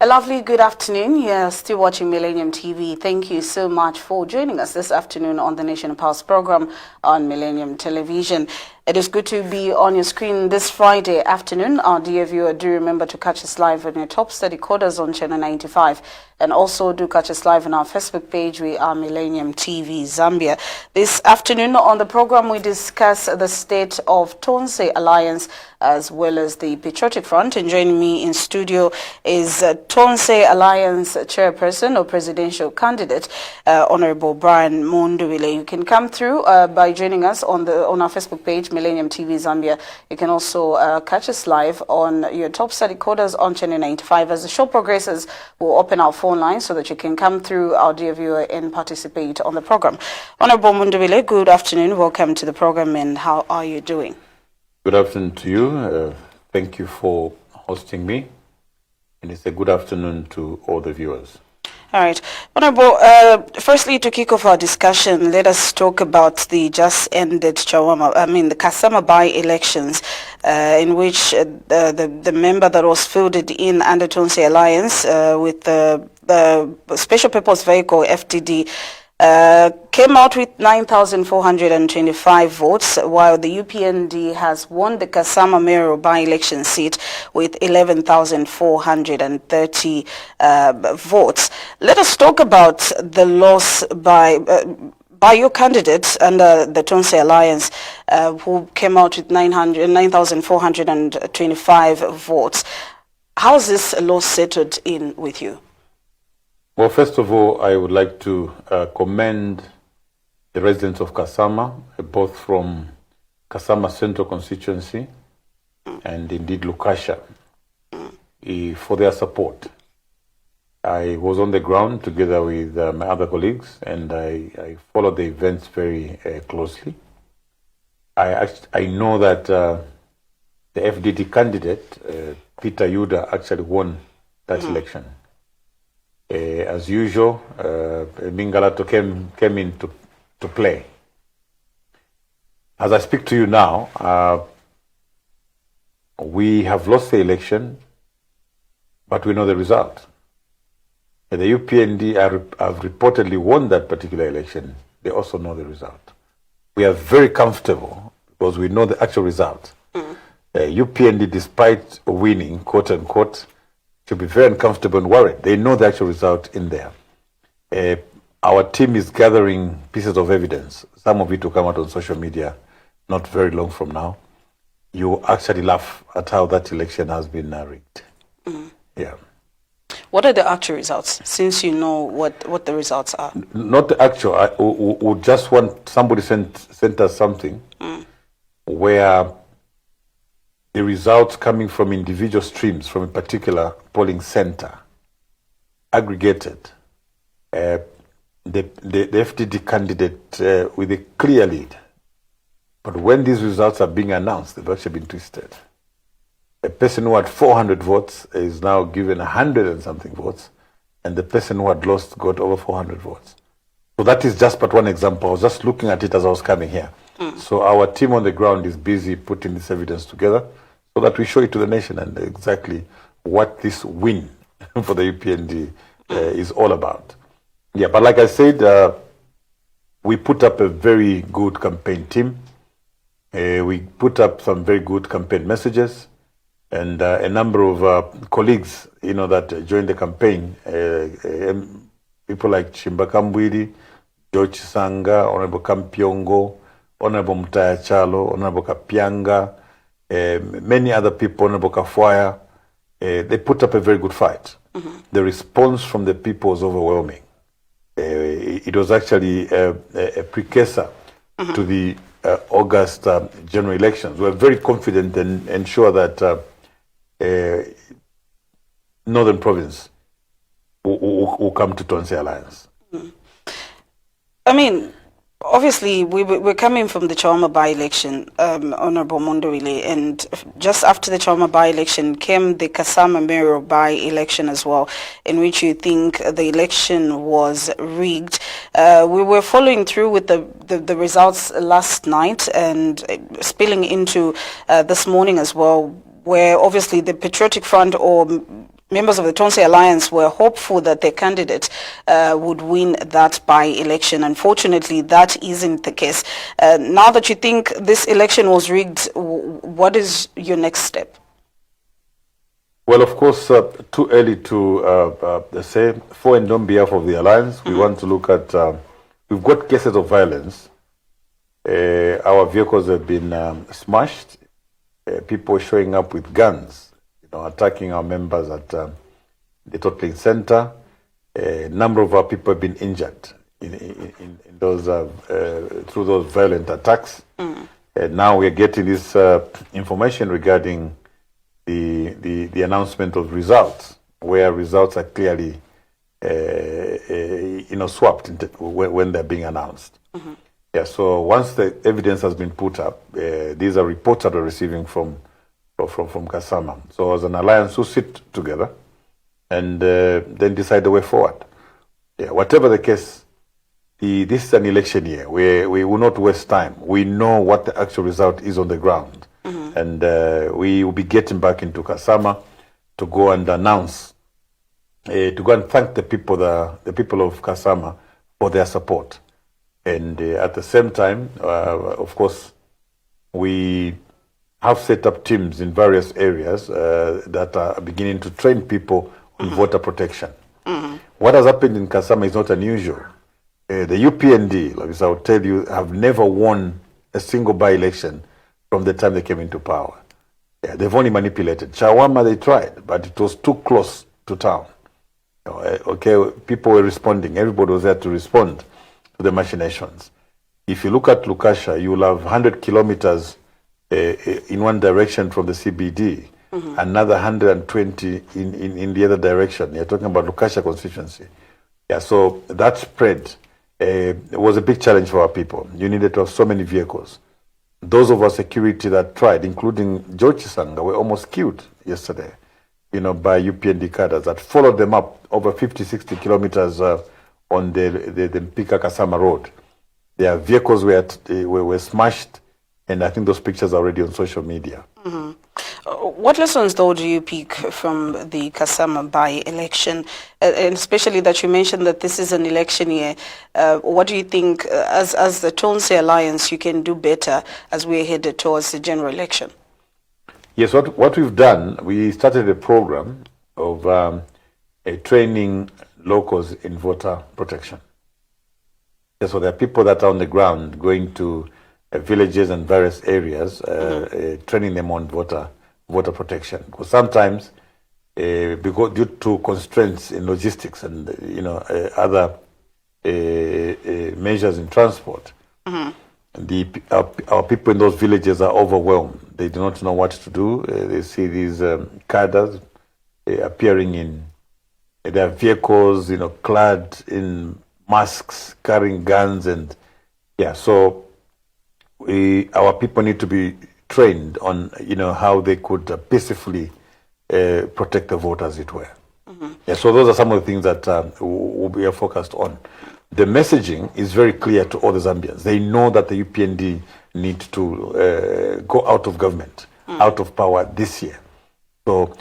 A lovely good afternoon. You're still watching Millennium TV. Thank you so much for joining us this afternoon on the Nation Pulse program on Millennium Television. It is good to be on your screen this Friday afternoon. Our dear viewer, do remember to catch us live on your top study coders on channel 95. And also do catch us live on our Facebook page. We are Millennium TV Zambia. This afternoon on the program, we discuss the state of Tonse Alliance as well as the Patriotic Front. And joining me in studio is Tonse Alliance Chairperson or Presidential Candidate, Honorable Brian Mundubile. You can come through by joining us on our Facebook page, Millennium TV Zambia. You can also catch us live on your top study coders on channel 95. As the show progresses, we'll open our phone line so that you can come through, our dear viewer, and participate on the program. Honorable Mundubile, good afternoon. Welcome to the program, and how are you doing? Good afternoon to you. Thank you for hosting me, and it's a good afternoon to all the viewers. All right. Honorable, firstly, to kick off our discussion, let us talk about the just ended the Kasama by-elections, in which the member that was fielded in under Tonse Alliance with the Special Purpose Vehicle, FTD, came out with 9,425 votes, while the UPND has won the Kasama mayoral by-election seat with 11,430 votes. Let us talk about the loss by your candidate under the Tonse Alliance, who came out with 9,425 votes. How's this loss settled in with you? Well, first of all, I would like to commend the residents of Kasama, both from Kasama Central Constituency and indeed Lukasha, for their support. I was on the ground together with my other colleagues, and I followed the events very closely. I know that the FDD candidate, Peter Yuda, actually won that election. As usual, Mingalato came into play. As I speak to you now, we have lost the election, but we know the result. The UPND have reportedly won that particular election. They also know the result. We are very comfortable because we know the actual result. UPND, despite winning, quote unquote, should be very uncomfortable and worried. They know the actual result in there. Our team is gathering pieces of evidence. Some of it will come out on social media not very long from now. You actually laugh at how that election has been rigged. Yeah. What are the actual results, since you know what the results are? Not the actual. We just want somebody sent us something where the results coming from individual streams from a particular polling center aggregated the FDD candidate with a clear lead. But when these results are being announced, they've actually been twisted. A person who had 400 votes is now given 100 and something votes, and the person who had lost got over 400 votes. So that is just but one example. I was just looking at it as I was coming here. So our team on the ground is busy putting this evidence together so that we show it to the nation and exactly what this win for the UPND is all about. Yeah, but like I said, we put up a very good campaign team. We put up some very good campaign messages, and a number of colleagues, that joined the campaign, people like Chimba Kambwili, George Sanga, Honorable Kampiongo, Honorable Mutaya Chalo, Honorable Kapianga, many other people, Honorable Kafwaya, they put up a very good fight. The response from the people was overwhelming. It was actually a precursor to the August general elections. We're very confident and sure that Northern Province will come to Tonse Alliance. I mean, obviously, we're coming from the Chawama by-election, Honorable Mundubile, and just after the Chawama by-election came the Kasama mayoral by-election as well, in which you think the election was rigged. We were following through with the results last night and spilling into this morning as well, where obviously the Patriotic Front or members of the Tonse Alliance were hopeful that their candidate would win that by-election. Unfortunately, that isn't the case. Now that you think this election was rigged, what is your next step? Well, of course, too early to say. For and on behalf of the Alliance, we want to look at, we've got cases of violence. Our vehicles have been smashed, people showing up with guns, attacking our members at the totaling center. A number of our people have been injured in those through those violent attacks. And now we're getting this information regarding the announcement of results, where results are clearly swapped when they're being announced. Yeah, so once the evidence has been put up, these are reports that we're receiving from Kasama. So as an alliance, we sit together and then decide the way forward. Yeah, whatever the case, this is an election year. We will not waste time. We know what the actual result is on the ground. And we will be getting back into Kasama to go and announce, to go and thank the people of Kasama for their support. And at the same time, of course, we have set up teams in various areas that are beginning to train people on voter protection. What has happened in Kasama is not unusual. The UPND, like I will tell you, have never won a single by-election from the time they came into power. Yeah, they've only manipulated. Chawama, they tried, but it was too close to town. Okay, people were responding. Everybody was there to respond to the machinations. If you look at Lukasha, you will have 100 kilometers in one direction from the CBD, another 120 in the other direction. You're talking about Lukasha constituency. Yeah, so that spread was a big challenge for our people. You needed to have so many vehicles. Those of our security that tried, including George Chisanga, were almost killed yesterday, by UPND cadres that followed them up over 50, 60 kilometers on the Mpika Kasama road. Their vehicles were smashed, and I think those pictures are already on social media. What lessons, though, do you pick from the Kasama by-election, and especially that you mentioned that this is an election year? What do you think, as the Tonse Alliance, you can do better as we're headed towards the general election? Yes, what we've done, we started a program of training locals in voter protection. So there are people that are on the ground going to villages and various areas, training them on voter protection. Because sometimes, due to constraints in logistics and other measures in transport, our people in those villages are overwhelmed. They do not know what to do. They see these cadres appearing in their vehicles, clad in masks, carrying guns, and so our people need to be trained on how they could peacefully protect the vote, as it were. Yeah, so those are some of the things that we are focused on. The messaging is very clear to all the Zambians. They know that the UPND need to go out of government, out of power this year. So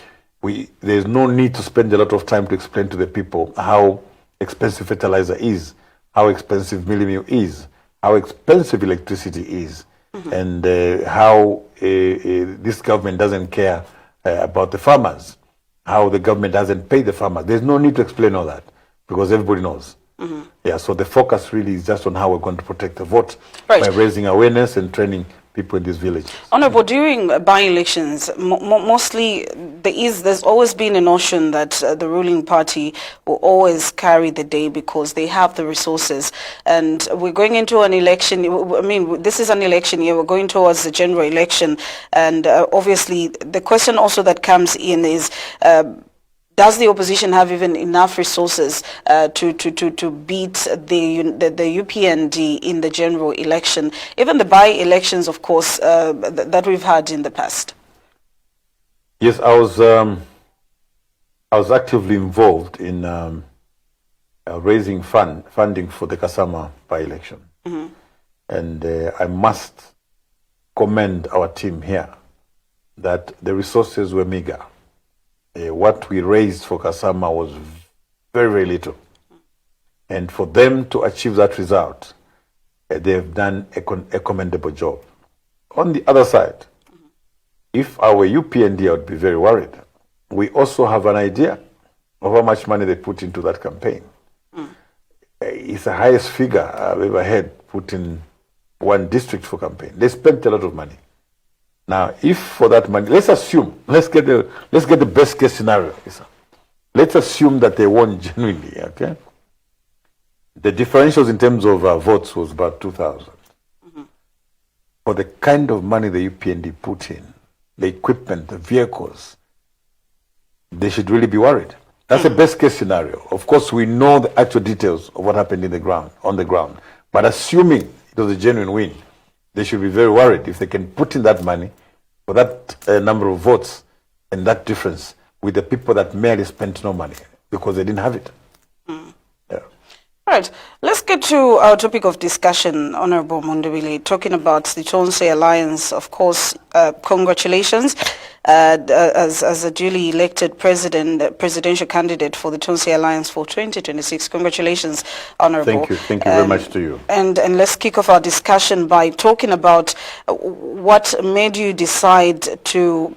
there's no need to spend a lot of time to explain to the people how expensive fertilizer is, how expensive milling meal is, how expensive electricity is, and how this government doesn't care about the farmers, how the government doesn't pay the farmers. There's no need to explain all that because everybody knows. Yeah, so the focus really is just on how we're going to protect the vote by raising awareness and training people in these villages. Honorable, during by-elections, mostly there's always been a notion that the ruling party will always carry the day because they have the resources. And we're going into an election. I mean, this is an election year. We're going towards the general election. And obviously, the question also that comes in is, does the opposition have even enough resources to beat the UPND in the general election, even the by-elections, of course, that we've had in the past? Yes, I was actively involved in raising funding for the Kasama by-election, and I must commend our team here that the resources were meager. what we raised for Kasama was very, very little. And for them to achieve that result, they've done a commendable job. On the other side, if I were UPND, I would be very worried. We also have an idea of how much money they put into that campaign. It's the highest figure I've ever had put in one district for campaign. They spent a lot of money. Now, if for that money, let's get the best case scenario. Let's assume that they won genuinely, okay? The differentials in terms of votes was about 2,000. For the kind of money the UPND put in, the equipment, the vehicles, they should really be worried. That's the best case scenario. Of course, we know the actual details of what happened on the ground. But assuming it was a genuine win, they should be very worried if they can put in that money for that number of votes and that difference with the people that merely spent no money because they didn't have it. All right, let's get to our topic of discussion, Honorable Mundubile, talking about the Tonse Alliance. Of course, congratulations as a duly elected presidential candidate for the Tonse Alliance for 2026. Congratulations, Honorable. Thank you very much to you. And let's kick off our discussion by talking about what made you decide to,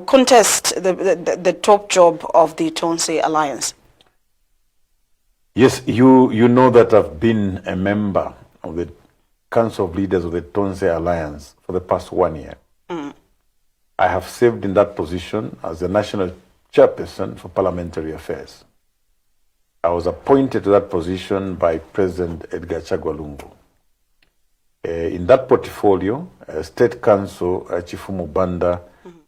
contest the top job of the Tonse Alliance. Yes, you know that I've been a member of the Council of Leaders of the Tonse Alliance for the past 1 year. I have served in that position as the National Chairperson for Parliamentary Affairs. I was appointed to that position by President Edgar Chagwa Lungu. In that portfolio, State Council Chifumu Banda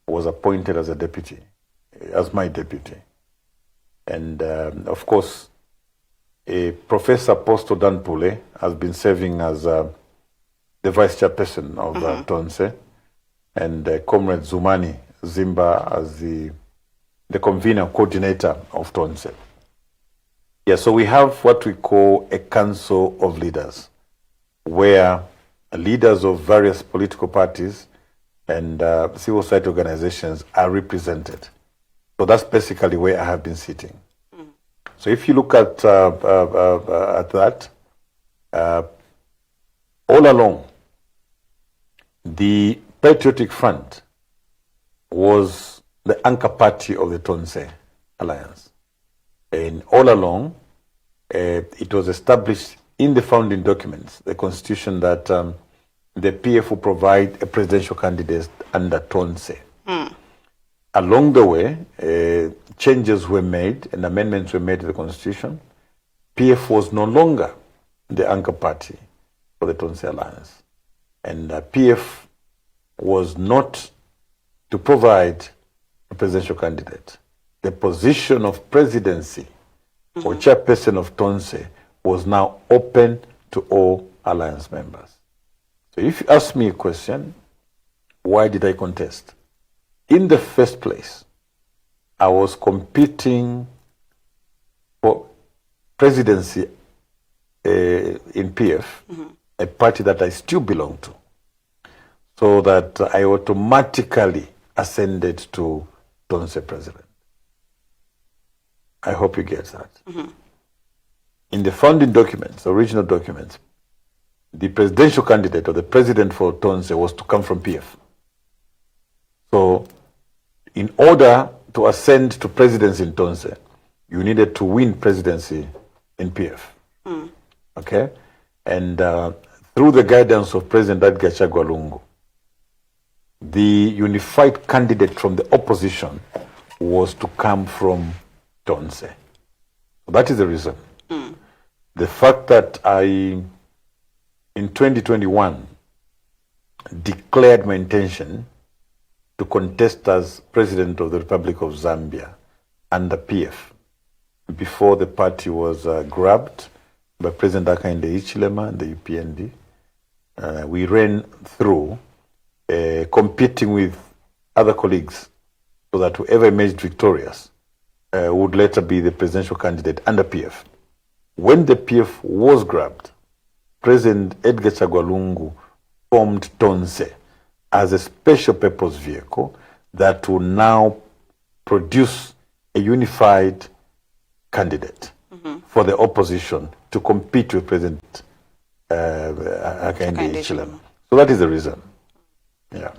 was appointed as as my deputy. And of course, Professor Posto Danpule has been serving as the vice chairperson of Tonse, and Comrade Zumani Zimba as the convener coordinator of Tonse. Yeah, so we have what we call a council of leaders, where leaders of various political parties and civil society organizations are represented. So that's basically where I have been sitting. So if you look at that, all along, the Patriotic Front was the anchor party of the Tonse Alliance. And all along, it was established in the founding documents, the constitution, that the PF will provide a presidential candidate under Tonse. Along the way, changes were made and amendments were made to the constitution. PF was no longer the anchor party for the Tonse Alliance. And PF was not to provide a presidential candidate. The position of presidency or chairperson of Tonse was now open to all alliance members. So if you ask me a question, why did I contest? In the first place, I was competing for presidency in PF, a party that I still belong to, so that I automatically ascended to Tonse president. I hope you get that. In the founding documents, original documents, the presidential candidate or the president for Tonse was to come from PF. So in order to ascend to presidency in Tonse, you needed to win presidency in PF. Okay? And through the guidance of President Edgar Chagwa Lungu, the unified candidate from the opposition was to come from Tonse. That is the reason. The fact that I, in 2021, declared my intention to contest as President of the Republic of Zambia under PF before the party was grabbed by President Hakainde and the UPND. We ran through competing with other colleagues so that whoever emerged victorious would later be the presidential candidate under PF. When the PF was grabbed, President Edgar Chagwa Lungu formed Tonse as a special purpose vehicle that will now produce a unified candidate for the opposition to compete with President Hakainde. So that is the reason. Yeah.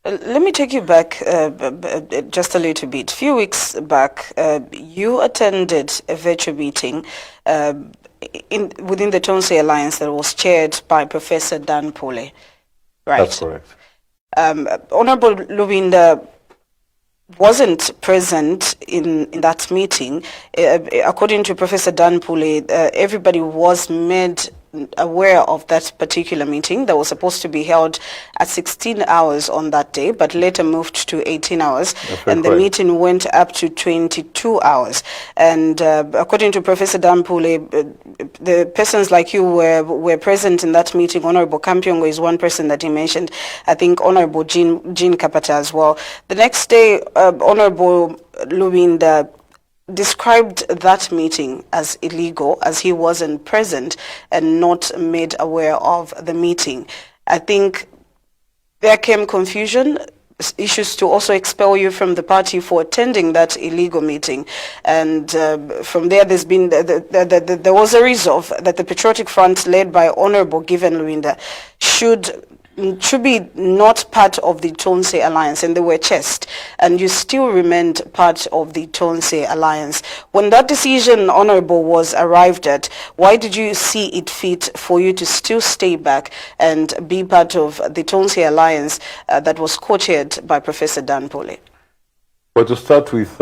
Let me take you back just a little bit. A few weeks back, you attended a virtual meeting within the Tonse Alliance that was chaired by Professor Dan Pole, right? That's correct. Honorable Lubinda wasn't present in that meeting. According to Professor Dan Pule, everybody was made aware of that particular meeting that was supposed to be held at 16 hours on that day, but later moved to 18 hours. And the meeting went up to 22 hours. And according to Professor Dan Pule, the persons like you were present in that meeting. Honorable Kampiongo is one person that he mentioned. I think Honorable Jean Kapata as well. The next day, Honorable Lubinda described that meeting as illegal, as he wasn't present and not made aware of the meeting. I think there came confusion, issues to also expel you from the party for attending that illegal meeting. And from there, there's been there was a resolve that the Patriotic Front, led by Honorable Given Luinda, should be not part of the Tonse Alliance, and they were chessed, and you still remained part of the Tonse Alliance. When that decision, Honorable, was arrived at, why did you see it fit for you to still stay back and be part of the Tonse Alliance that was co-chaired by Professor Dan Pole? Well, to start with,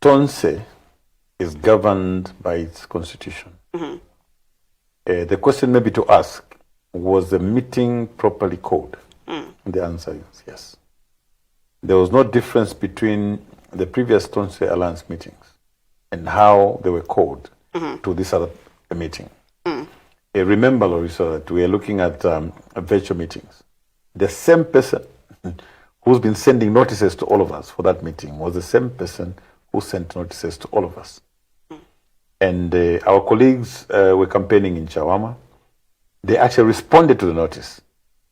Tonse is governed by its constitution. The question maybe to ask, was the meeting properly called? The answer is yes. There was no difference between the previous Tonse Alliance meetings and how they were called to this other meeting. Remember, Larissa, that we are looking at virtual meetings. The same person who's been sending notices to all of us for that meeting was the same person who sent notices to all of us. And our colleagues were campaigning in Chawama. They actually responded to the notice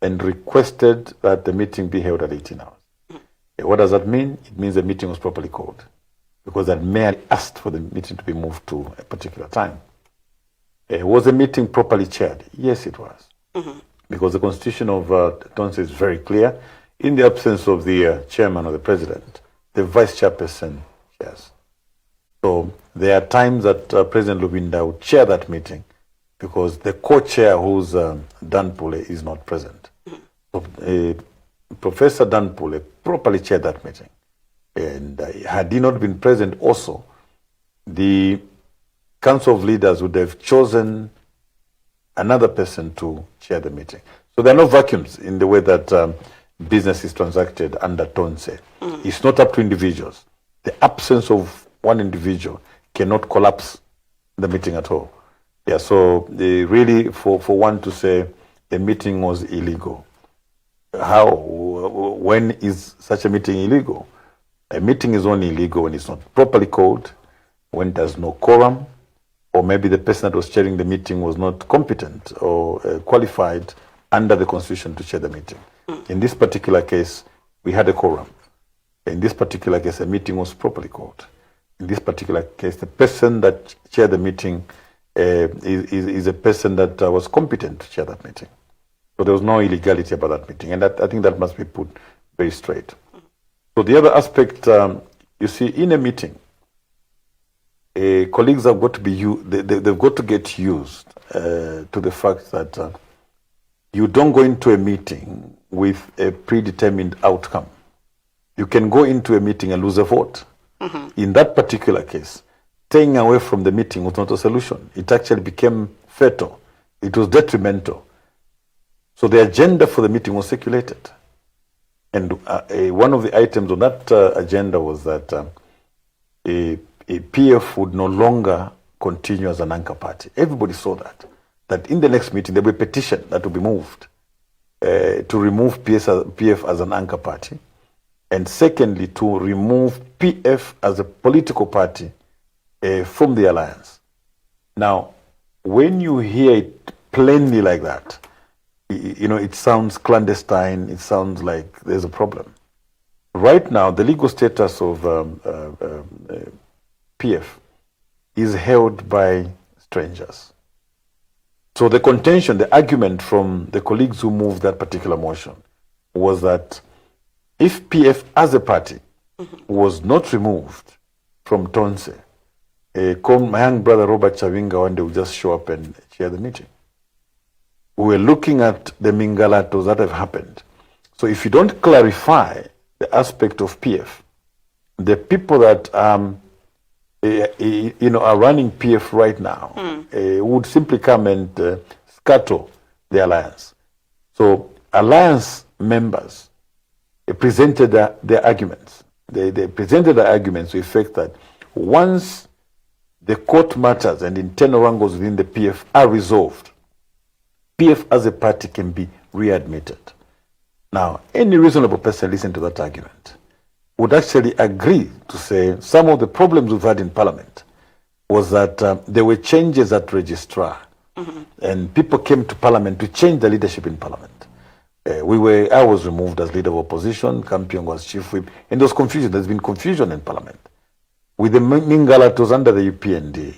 and requested that the meeting be held at 18 hours. What does that mean? It means the meeting was properly called, because that merely asked for the meeting to be moved to a particular time. Was the meeting properly chaired? Yes, it was. Because the constitution of Tonse is very clear. In the absence of the chairman or the president, the vice chairperson chairs. So there are times that President Lubinda would chair that meeting, because the co-chair, who's Dan Pule, is not present. So, Professor Dan Pule properly chaired that meeting. And had he not been present also, the Council of Leaders would have chosen another person to chair the meeting. So there are no vacuums in the way that business is transacted under Tonse. It's not up to individuals. The absence of one individual cannot collapse the meeting at all. Yeah, so really for one to say the meeting was illegal, when is such a meeting illegal? A meeting is only illegal when it's not properly called, when there's no quorum, or maybe the person that was chairing the meeting was not competent or qualified under the constitution to chair the meeting. In this particular case, we had a quorum. In this particular case, a meeting was properly called. In this particular case, the person that chaired the meeting is a person that was competent to chair that meeting. So there was no illegality about that meeting, and I think that must be put very straight. So the other aspect, you see, in a meeting, colleagues have got to be they've got to get used to the fact that you don't go into a meeting with a predetermined outcome. You can go into a meeting and lose a vote. In that particular case, staying away from the meeting was not a solution. It actually became fatal. It was detrimental. So the agenda for the meeting was circulated. And one of the items on that agenda was that a PF would no longer continue as an anchor party. Everybody saw that in the next meeting there will be a petition that will be moved to remove PF as an anchor party. And secondly, to remove PF as a political party from the alliance. Now, when you hear it plainly like that, it sounds clandestine, it sounds like there's a problem. right now, the legal status of PF is held by strangers. So the contention, the argument from the colleagues who moved that particular motion was that if PF as a party was not removed from Tonse, my young brother Robert Chavinga one day would just show up and chair the meeting. We were looking at the mingalatos that have happened. So if you don't clarify the aspect of PF, the people that are running PF right now would simply come and scuttle the alliance. So alliance members presented their arguments. They presented their arguments to the effect that once the court matters and internal wrangles within the PF are resolved, PF as a party can be readmitted. Now, any reasonable person listening to that argument would actually agree to say some of the problems we've had in Parliament was that there were changes at registrar, and people came to Parliament to change the leadership in Parliament. I was removed as leader of opposition, Kampion was chief whip, and there was confusion. There's been confusion in Parliament. With the Mingalatos under the UPND,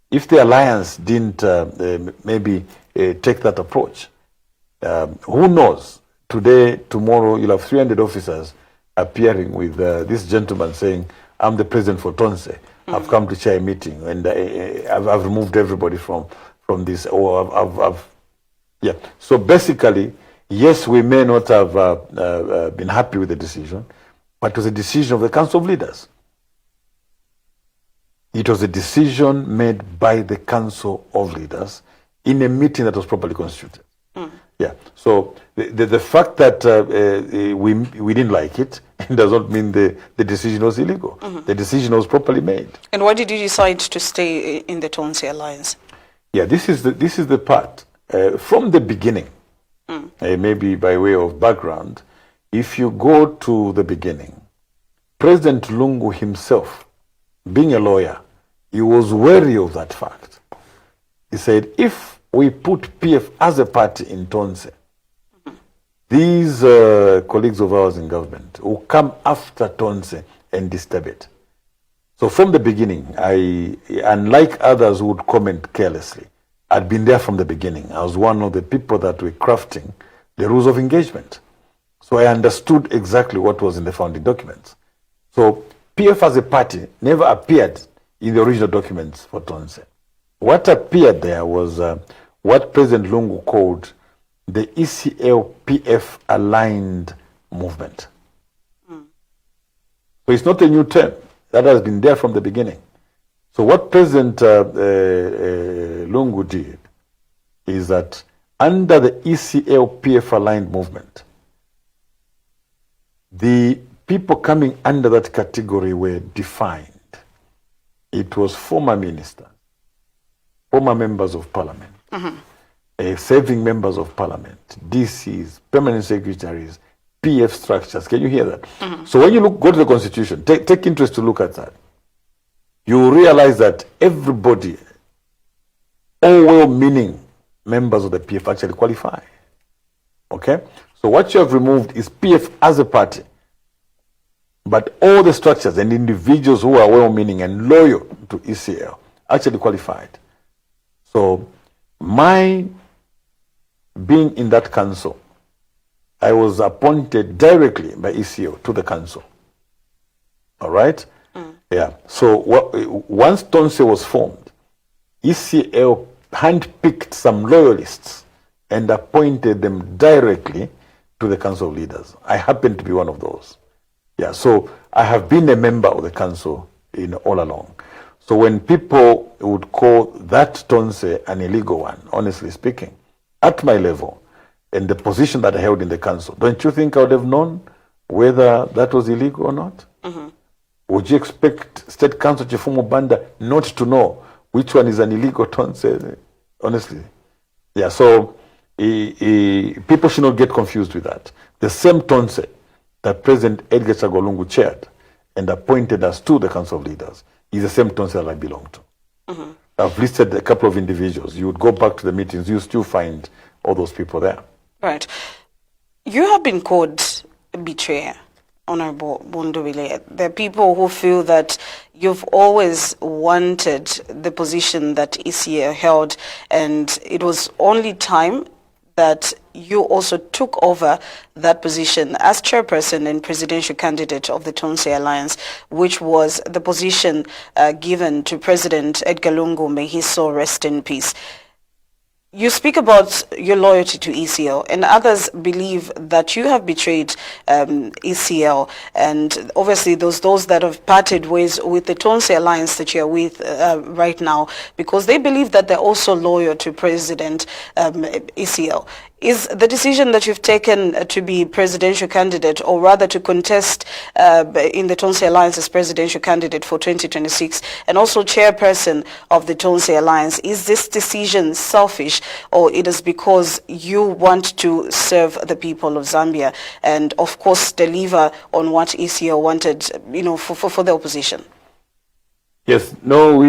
if the alliance didn't maybe take that approach, who knows? Today, tomorrow, you'll have 300 officers appearing with this gentleman saying, I'm the president for Tonse. I've come to chair a meeting, and I've removed everybody from this. Or yeah. So basically, yes, we may not have been happy with the decision, but it was a decision of the Council of Leaders. It was a decision made by the Council of Leaders in a meeting that was properly constituted. Yeah. So the fact that we didn't like it does not mean the decision was illegal. The decision was properly made. And why did you decide to stay in the Tonse Alliance? Yeah, this is the part. From the beginning, maybe by way of background, if you go to the beginning, President Lungu himself, being a lawyer, he was wary of that fact. He said, if we put PF as a party in Tonse, these colleagues of ours in government will come after Tonse and disturb it. So from the beginning, unlike others who would comment carelessly, I'd been there from the beginning. I was one of the people that were crafting the rules of engagement. So I understood exactly what was in the founding documents. So PF as a party never appeared in the original documents for Tonse. What appeared there was what President Lungu called the ECL-PF aligned movement. So it's not a new term. That has been there from the beginning. So what President Lungu did is that under the ECL-PF aligned movement, the people coming under that category were defined. It was former ministers, former members of parliament, serving members of parliament, DCs, permanent secretaries, PF structures. Can you hear that? So when you go to the constitution, take interest to look at that. You realize that everybody, all well-meaning members of the PF actually qualify. Okay? So what you have removed is PF as a party. But all the structures and individuals who are well-meaning and loyal to ECL actually qualified. So my being in that council, I was appointed directly by ECL to the council. All right? Yeah. So once Tonse was formed, ECL handpicked some loyalists and appointed them directly to the Council of Leaders. I happen to be one of those. Yeah. So I have been a member of the council all along. So when people would call that Tonse an illegal one, honestly speaking, at my level and the position that I held in the council, don't you think I would have known whether that was illegal or not? Would you expect State Council Chifumo Banda not to know which one is an illegal Tonse? Honestly. Yeah, so people should not get confused with that. The same Tonse that President Edgar Chagolungu chaired and appointed us to the Council of Leaders is the same Tonse that I belong to. I've listed a couple of individuals. You would go back to the meetings, you still find all those people there. Right. You have been called betray, Honorable Mundubile? There are people who feel that you've always wanted the position that Isia held, and it was only time that you also took over that position as chairperson and presidential candidate of the Tonse Alliance, which was the position given to President Edgar Lungu, may his soul rest in peace. You speak about your loyalty to ECL, and others believe that you have betrayed ECL, and obviously those that have parted ways with the Tonse Alliance that you're with right now, because they believe that they're also loyal to President ECL. Is the decision that you've taken to be presidential candidate, or rather to contest in the Tonse Alliance as presidential candidate for 2026, and also chairperson of the Tonse Alliance, is this decision selfish, or it is because you want to serve the people of Zambia and, of course, deliver on what ECL wanted, for the opposition? Yes, no,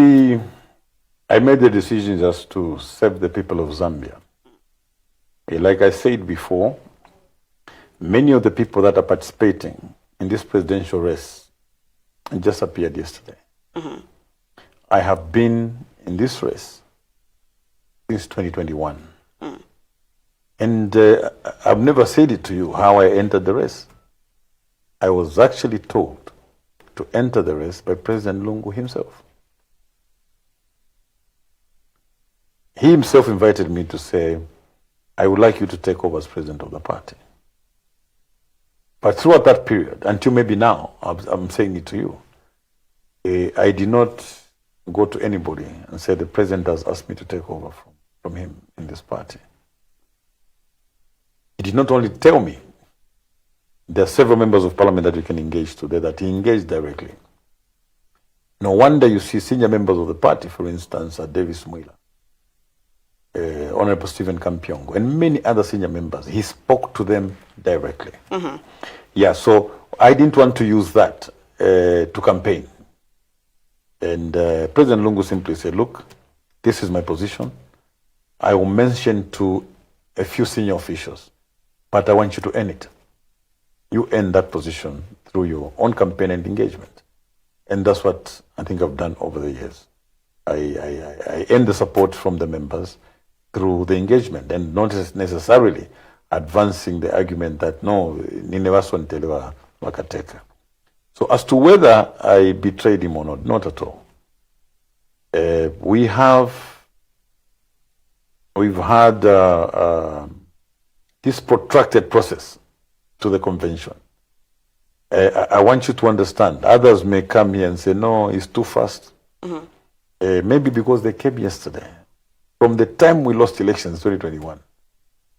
I made the decision just to serve the people of Zambia. Like I said before, many of the people that are participating in this presidential race just appeared yesterday. Mm-hmm. I have been in this race since 2021. Mm. And I've never said it to you how I entered the race. I was actually told to enter the race by President Lungu himself. He himself invited me to say, I would like you to take over as president of the party. But throughout that period, until maybe now, I'm saying it to you, I did not go to anybody and say the president has asked me to take over from him in this party. He did not only tell me, there are several members of parliament that you can engage today that he engaged directly. No wonder you see senior members of the party, for instance, Davis Mwila, Honorable Stephen Kampiongo, and many other senior members. He spoke to them directly. Mm-hmm. Yeah, so I didn't want to use that to campaign. And President Lungu simply said, look, this is my position. I will mention to a few senior officials, but I want you to earn it. You earn that position through your own campaign and engagement. And that's what I think I've done over the years. I earn the support from the members through the engagement, and not necessarily advancing the argument that no, Ninevaswantelewa Wakateka. So as to whether I betrayed him or not at all. We've had this protracted process to the convention. I want you to understand, others may come here and say, no, it's too fast. Mm-hmm. Maybe because they came yesterday. From the time we lost elections in 2021,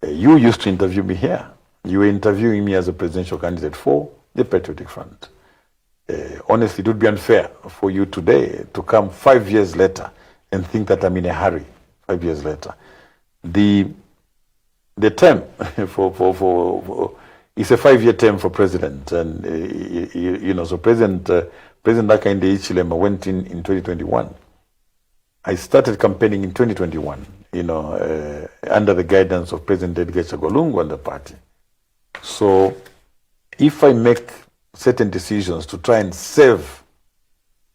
you used to interview me here. You were interviewing me as a presidential candidate for the Patriotic Front. Honestly, it would be unfair for you today to come 5 years later and think that I'm in a hurry 5 years later. The term for it's a 5-year term for president, and so President Hakainde Hichilema went in 2021. I started campaigning in 2021, under the guidance of President Edgar Lungu and the party. So if I make certain decisions to try and save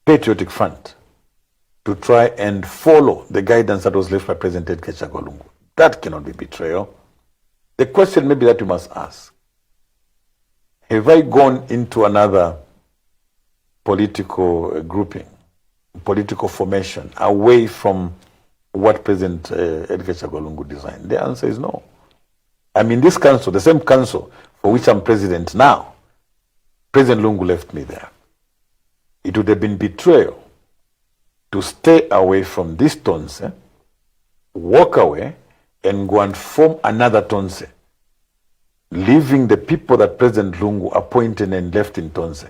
Patriotic Front, to try and follow the guidance that was left by President Edgar Lungu, that cannot be betrayal. The question maybe that you must ask, have I gone into another political grouping, political formation, away from what President Edgar Lungu designed? The answer is no. I'm in this council, the same council for which I'm president now. President Lungu left me there. It would have been betrayal to stay away from this Tonse, walk away, and go and form another Tonse, leaving the people that President Lungu appointed and left in Tonse.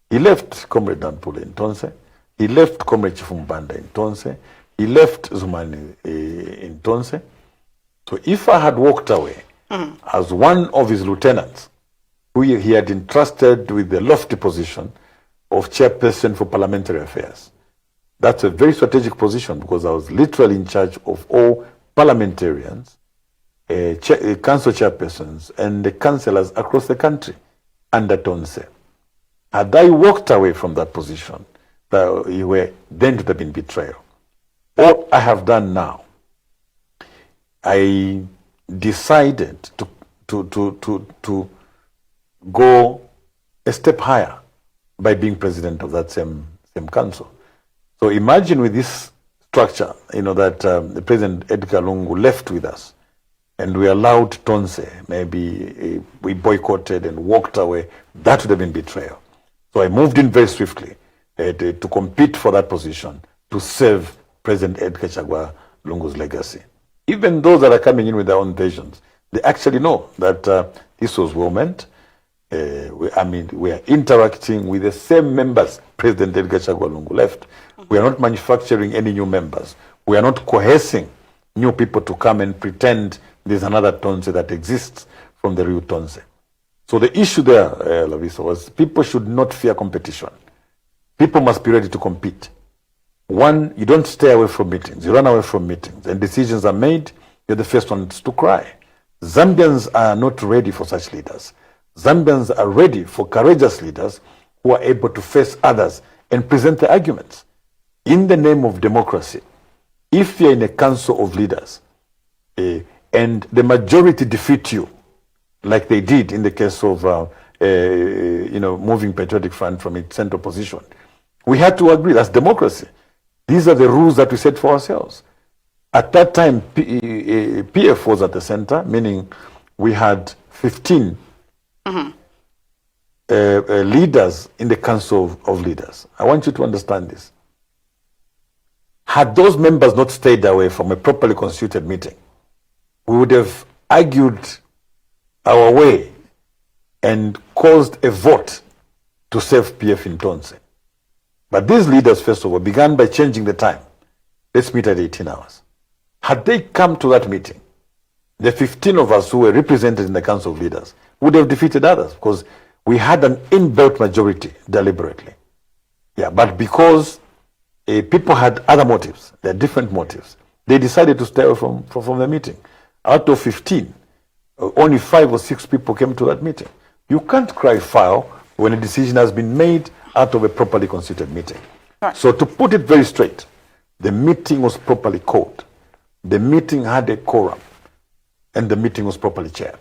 He left Comrade Danpule in Tonse. He left Comrade Chifumbanda in Tonse. He left Zumani in Tonse. So if I had walked away as one of his lieutenants, who he had entrusted with the lofty position of chairperson for parliamentary affairs, that's a very strategic position, because I was literally in charge of all parliamentarians, council chairpersons, and the councillors across the country. under Tonse. Had I walked away from that position, then it would have been betrayal. What I have done now, I decided to go a step higher by being president of that same council. So imagine with this structure, that the President Edgar Lungu left with us, and we allowed Tonse, maybe we boycotted and walked away, that would have been betrayal. So I moved in very swiftly to compete for that position, to save President Edgar Chagwa Lungu's legacy. Even those that are coming in with their own visions, they actually know that this was well meant. We are interacting with the same members President Edgar Chagwa Lungu left. We are not manufacturing any new members. We are not coercing new people to come and pretend there's another Tonse that exists from the real Tonse. So the issue there, Lavisa, was people should not fear competition. People must be ready to compete. One, you don't stay away from meetings. You run away from meetings. And decisions are made, you're the first ones to cry. Zambians are not ready for such leaders. Zambians are ready for courageous leaders who are able to face others and present the arguments. In the name of democracy, if you're in a council of leaders and the majority defeat you, like they did in the case of moving Patriotic Front from its central position, we had to agree. That's democracy. These are the rules that we set for ourselves. At that time, PF was at the center, meaning we had 15 leaders in the Council of Leaders. I want you to understand this. Had those members not stayed away from a properly constituted meeting, we would have argued our way and caused a vote to save PF in Tonse. But these leaders, first of all, began by changing the time. Let's meet at 18 hours. Had they come to that meeting, the 15 of us who were represented in the Council of Leaders would have defeated others because we had an inbuilt majority deliberately. Yeah, but because people had other motives, they had different motives, they decided to stay away from the meeting. Out of 15, only 5 or 6 people came to that meeting. You can't cry foul when a decision has been made out of a properly constituted meeting. Right. So to put it very straight, the meeting was properly called. The meeting had a quorum, and the meeting was properly chaired.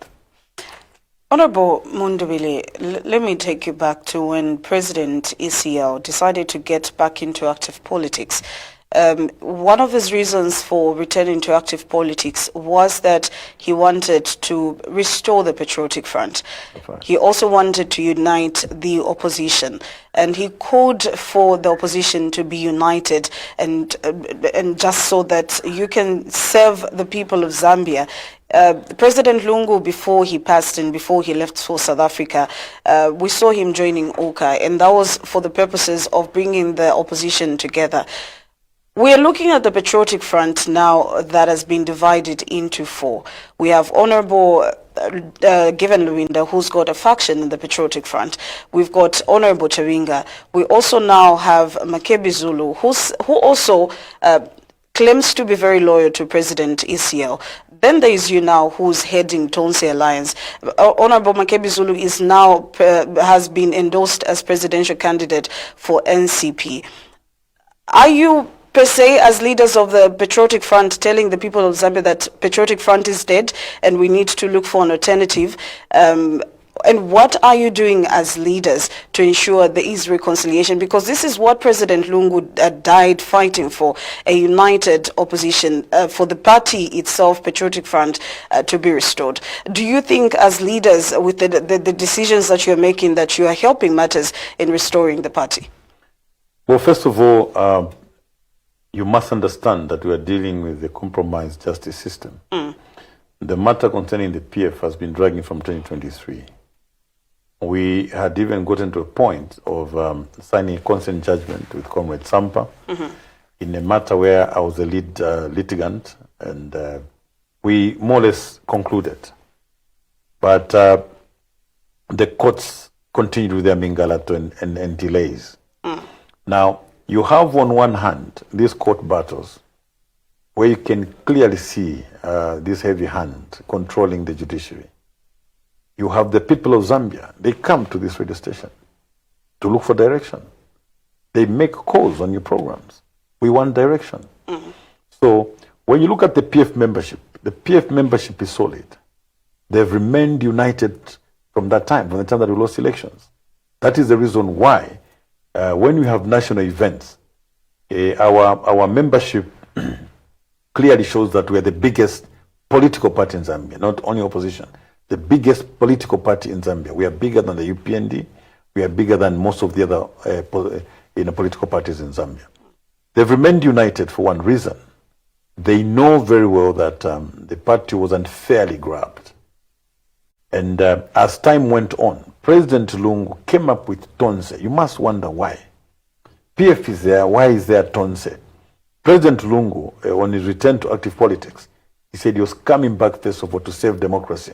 Honorable Mundubile, let me take you back to when President ECL decided to get back into active politics. One of his reasons for returning to active politics was that he wanted to restore the Patriotic Front. Right. He also wanted to unite the opposition, and he called for the opposition to be united and just so that you can serve the people of Zambia. President Lungu, before he passed and before he left for South Africa, we saw him joining OCA, and that was for the purposes of bringing the opposition together. We are looking at the Patriotic Front now that has been divided into 4. We have Honorable Given Luinda, who's got a faction in the Patriotic Front. We've got Honorable Chawinga. We also now have Makebi Zulu, who also claims to be very loyal to President ECL. Then there is you now, who's heading Tonse Alliance. Honorable Makebi Zulu is now has been endorsed as presidential candidate for NCP. Are you per se, as leaders of the Patriotic Front, telling the people of Zambia that Patriotic Front is dead and we need to look for an alternative? And what are you doing as leaders to ensure there is reconciliation? Because this is what President Lungu died fighting for, a united opposition, for the party itself, Patriotic Front, to be restored. Do you think as leaders, with the decisions that you're making, that you are helping matters in restoring the party? Well, first of all, you must understand that we are dealing with a compromised justice system. The matter concerning the PF has been dragging from 2023. We had even gotten to a point of signing a consent judgment with Comrade Sampa in a matter where I was the lead litigant, and we more or less concluded. But the courts continued with their mingalato and delays. Now, you have on one hand these court battles where you can clearly see this heavy hand controlling the judiciary. You have the people of Zambia. They come to this radio station to look for direction. They make calls on your programs. We want direction. So when you look at the PF membership is solid. They've remained united from that time, from the time that we lost elections. That is the reason why when we have national events, our membership clearly shows that we are the biggest political party in Zambia, not only opposition. The biggest political party in Zambia. We are bigger than the UPND. We are bigger than most of the other political parties in Zambia. They've remained united for one reason. They know very well that the party was unfairly grabbed. And as time went on, President Lungu came up with Tonse. You must wonder why. PF is there. Why is there Tonse? President Lungu, on his return to active politics, he said he was coming back, first of all, to save democracy,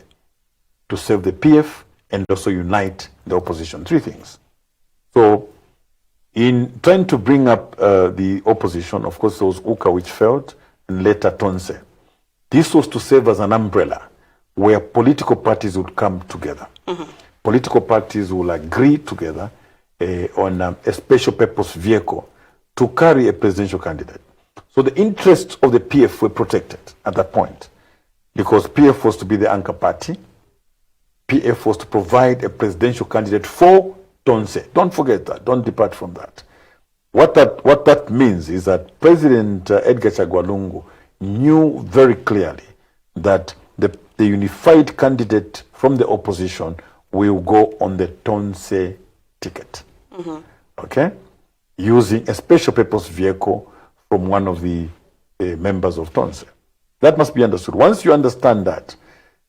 to save the PF, and also unite the opposition. Three things. So, in trying to bring up the opposition, of course, there was UKA, which failed, and later Tonse. This was to serve as an umbrella where political parties would come together. Political parties will agree together on a special purpose vehicle to carry a presidential candidate. So the interests of the PF were protected at that point because PF was to be the anchor party. PF was to provide a presidential candidate for Tonse. Don't forget that. Don't depart from that. What that means is that President Edgar Chagwa Lungu knew very clearly that the unified candidate from the opposition will go on the Tonse ticket. Okay? Using a special purpose vehicle from one of the members of Tonse. That must be understood. Once you understand that,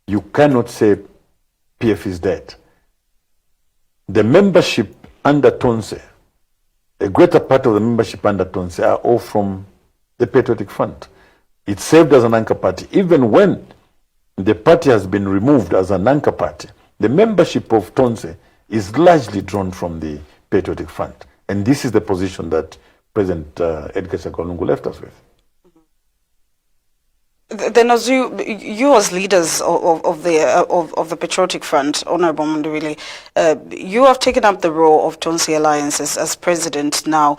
you cannot say PF is dead. The membership under Tonse, a greater part of the membership under Tonse are all from the Patriotic Front. It served as an anchor party. Even when the party has been removed as an anchor party, the membership of Tonse is largely drawn from the Patriotic Front. And this is the position that President Edgar Chagwa Lungu left us with. Then, as you as leaders of the Patriotic Front, Honorable Mundubile, you have taken up the role of Tonse Alliance as president now.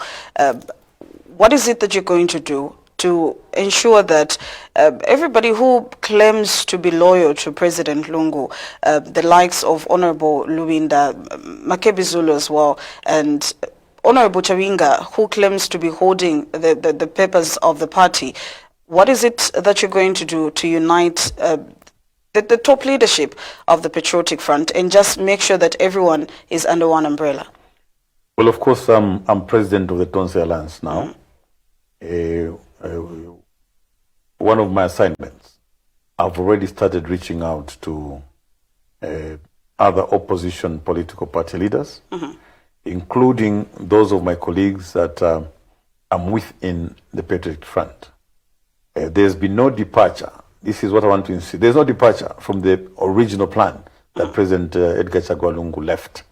What is it that you're going to do to ensure that everybody who claims to be loyal to President Lungu, the likes of Honorable Luwinda, Makebi Zulu as well, and Honorable Chawinga, who claims to be holding the papers of the party, what is it that you're going to do to unite the top leadership of the Patriotic Front and just make sure that everyone is under one umbrella? Well, of course, I'm president of the Tonse Alliance now. One of my assignments, I've already started reaching out to other opposition political party leaders, including those of my colleagues that I'm with in the Patriotic Front. There's been no departure. This is what I want to insist. There's no departure from the original plan that President Edgar Chagwa Lungu left.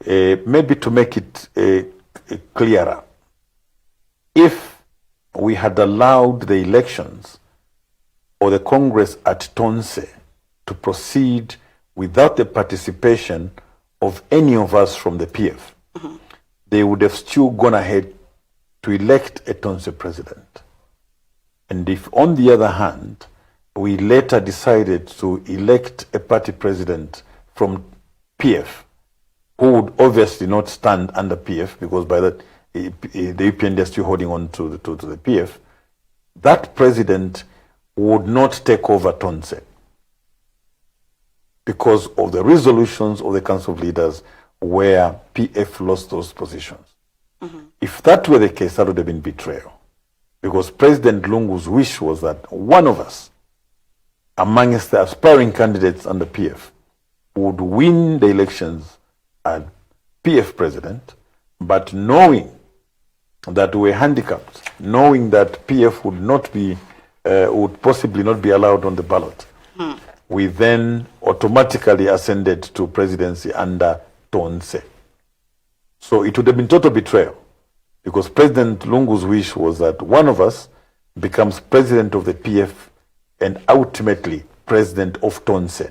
Maybe to make it clearer, if we had allowed the elections or the Congress at Tonse to proceed without the participation of any of us from the PF, they would have still gone ahead to elect a Tonse president. And if, on the other hand, we later decided to elect a party president from PF, who would obviously not stand under PF, because by that, the UPND is still holding on to the PF, that president would not take over Tonse because of the resolutions of the Council of Leaders where PF lost those positions. If that were the case, that would have been betrayal. Because President Lungu's wish was that one of us, amongst the aspiring candidates under PF, would win the elections as PF president, but knowing that we were handicapped, knowing that PF would not be, would possibly not be allowed on the ballot, we then automatically ascended to presidency under Tonse. So it would have been total betrayal, because President Lungu's wish was that one of us becomes president of the PF and ultimately president of Tonse.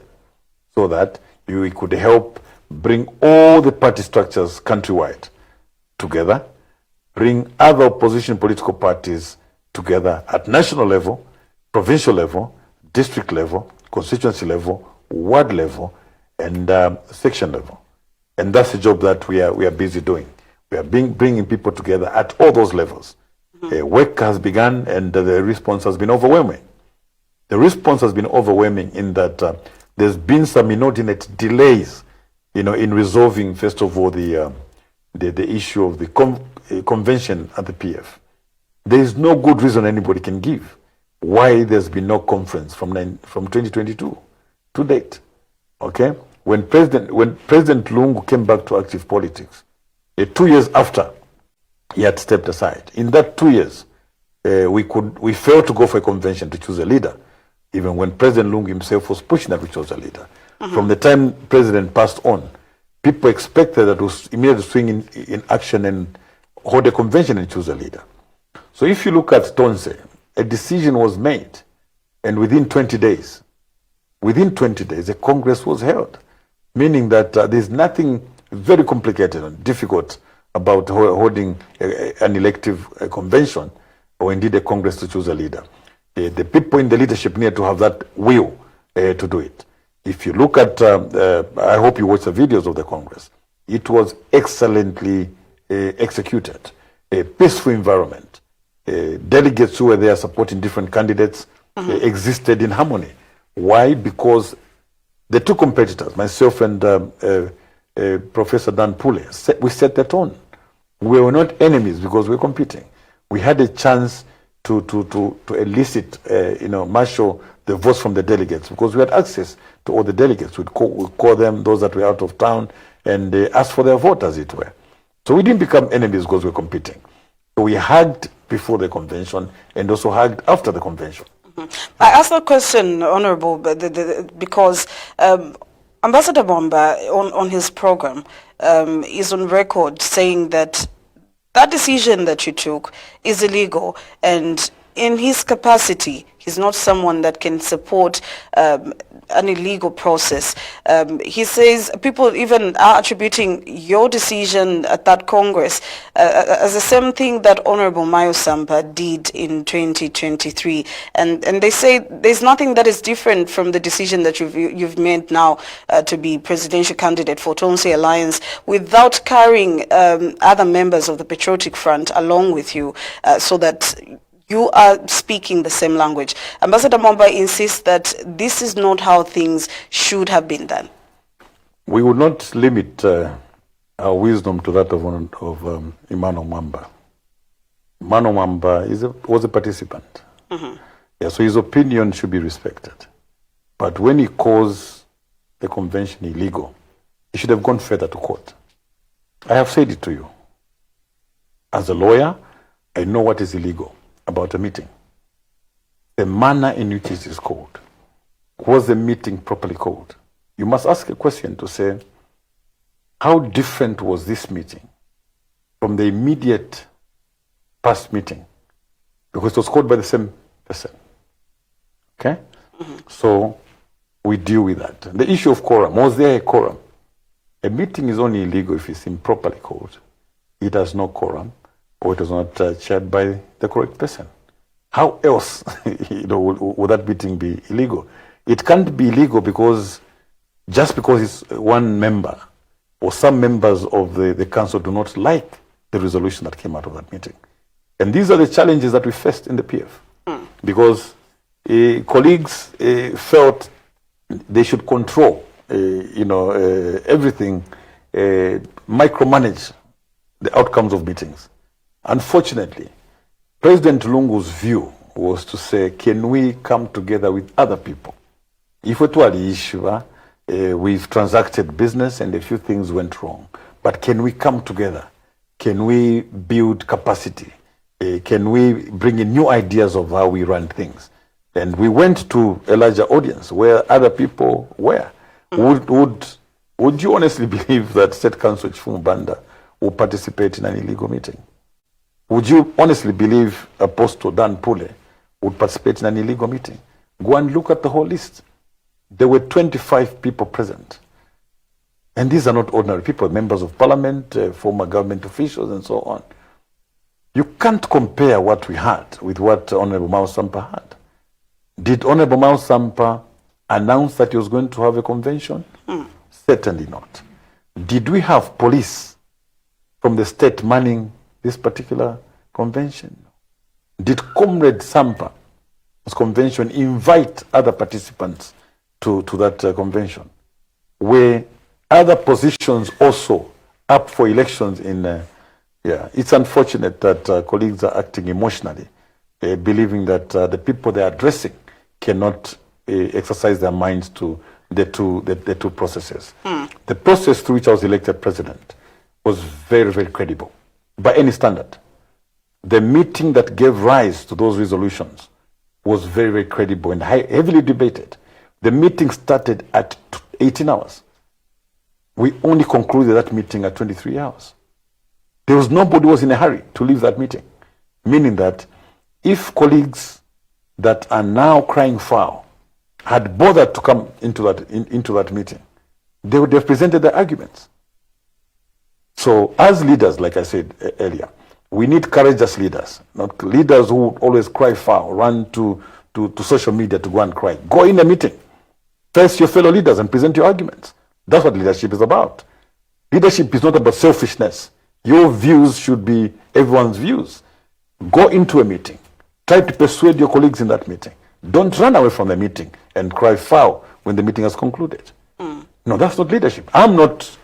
so that we could help bring all the party structures countrywide together, bring other opposition political parties together at national level, provincial level, district level, constituency level, ward level, and section level. And that's the job that we are busy doing. We are bringing people together at all those levels. Work has begun, and the response has been overwhelming. The response has been overwhelming in that there's been some inordinate delays, in resolving, first of all, the issue of the convention at the PF. There is no good reason anybody can give why there's been no conference from 2022 to date. Okay, when President Lungu came back to active politics, 2 years after he had stepped aside, in that 2 years, we failed to go for a convention to choose a leader, even when President Lungu himself was pushing that we chose a leader. From the time President passed on, people expected that we immediately swing in action and hold a convention and choose a leader. So if you look at Tonse, a decision was made, and within 20 days, a Congress was held, meaning that there's nothing very complicated and difficult about holding an elective convention or indeed a Congress to choose a leader. The people in the leadership need to have that will to do it. If you look at, I hope you watch the videos of the Congress, it was excellently executed, a peaceful environment. Delegates who were there supporting different candidates existed in harmony. Why? Because the two competitors, myself and Professor Dan Pule, we set the tone. We were not enemies because we were competing. We had a chance to elicit, marshal the votes from the delegates because we had access to all the delegates. We'd call them, those that were out of town, and ask for their vote, as it were. So we didn't become enemies because we were competing. So we hugged before the convention and also hugged after the convention. I asked that question, Honorable, because Ambassador Bomba, on his program, is on record saying that decision that you took is illegal, and in his capacity, he's not someone that can support an illegal process. He says people even are attributing your decision at that Congress as the same thing that Honorable Mayo Sampa did in 2023. And they say there's nothing that is different from the decision that you've made now to be presidential candidate for Tonse Alliance without carrying other members of the Patriotic Front along with you so that you are speaking the same language. Ambassador Momba insists that this is not how things should have been done. We would not limit our wisdom to that of Emmanuel Mwamba. Emmanuel Mwamba was a participant. Yeah, so his opinion should be respected. But when he calls the convention illegal, he should have gone further to court. I have said it to you. As a lawyer, I know what is illegal about a meeting. The manner in which it is called. Was the meeting properly called? You must ask a question to say, how different was this meeting from the immediate past meeting? Because it was called by the same person. Okay? So we deal with that. The issue of quorum, was there a quorum? A meeting is only illegal if it's improperly called. It has no quorum, or it was not chaired by the correct person. How else would that meeting be illegal? It can't be illegal because just because it's one member or some members of the council do not like the resolution that came out of that meeting. And these are the challenges that we faced in the PF. Because colleagues felt they should control, everything, micromanage the outcomes of meetings. Unfortunately, President Lungu's view was to say, can we come together with other people? If it were the issue, we've transacted business and a few things went wrong. But can we come together? Can we build capacity? Can we bring in new ideas of how we run things? And we went to a larger audience where other people were. Would you honestly believe that State Council Chifumu Banda will participate in an illegal meeting? Would you honestly believe Apostle Dan Pule would participate in an illegal meeting? Go and look at the whole list. There were 25 people present. And these are not ordinary people, members of parliament, former government officials, and so on. You can't compare what we had with what Honorable Mao Sampa had. Did Honorable Mao Sampa announce that he was going to have a convention? Certainly not. Did we have police from the state manning this particular convention? Did Comrade Sampa's convention invite other participants to that convention? Were other positions also up for elections in... it's unfortunate that colleagues are acting emotionally, believing that the people they are addressing cannot exercise their minds to the two processes. The process through which I was elected president was very, very credible by any standard. The meeting that gave rise to those resolutions was very, very credible and heavily debated. The meeting started at 18 hours. We only concluded that meeting at 23 hours. There was nobody who was in a hurry to leave that meeting, meaning that if colleagues that are now crying foul had bothered to come into that meeting, they would have presented their arguments. So as leaders, like I said earlier, we need courageous leaders, not leaders who always cry foul, run to social media to go and cry. Go in a meeting, face your fellow leaders and present your arguments. That's what leadership is about. Leadership is not about selfishness. Your views should be everyone's views. Go into a meeting. Try to persuade your colleagues in that meeting. Don't run away from the meeting and cry foul when the meeting has concluded. No, that's not leadership. I'll not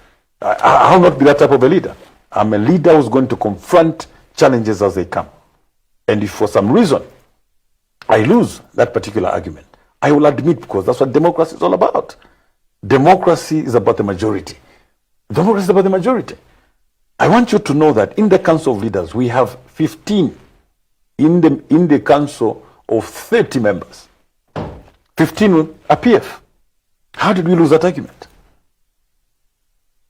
be that type of a leader. I'm a leader who's going to confront challenges as they come. And if for some reason I lose that particular argument, I will admit, because that's what democracy is all about. Democracy is about the majority. Democracy is about the majority. I want you to know that in the Council of Leaders, we have 15 in the Council of 30 members. 15 are PF. How did we lose that argument?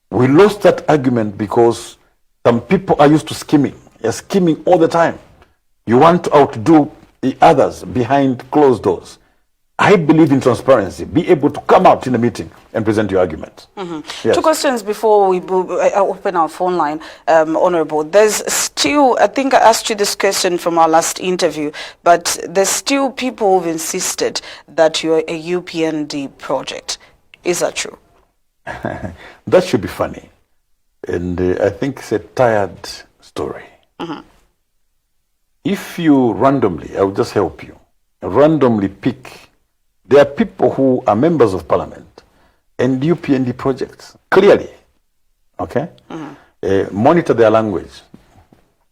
We lost that argument because some people are used to scheming. They're scheming all the time. You want to outdo the others behind closed doors. I believe in transparency. Be able to come out in a meeting and present your arguments. Yes. Two questions before we open our phone line, Honorable. There's still, I think I asked you this question from our last interview, but there's still people who've insisted that you're a UPND project. Is that true? That should be funny. And I think it's a tired story. If you randomly, I will just help you, randomly pick. There are people who are members of parliament and UPND projects, clearly, okay? Monitor their language.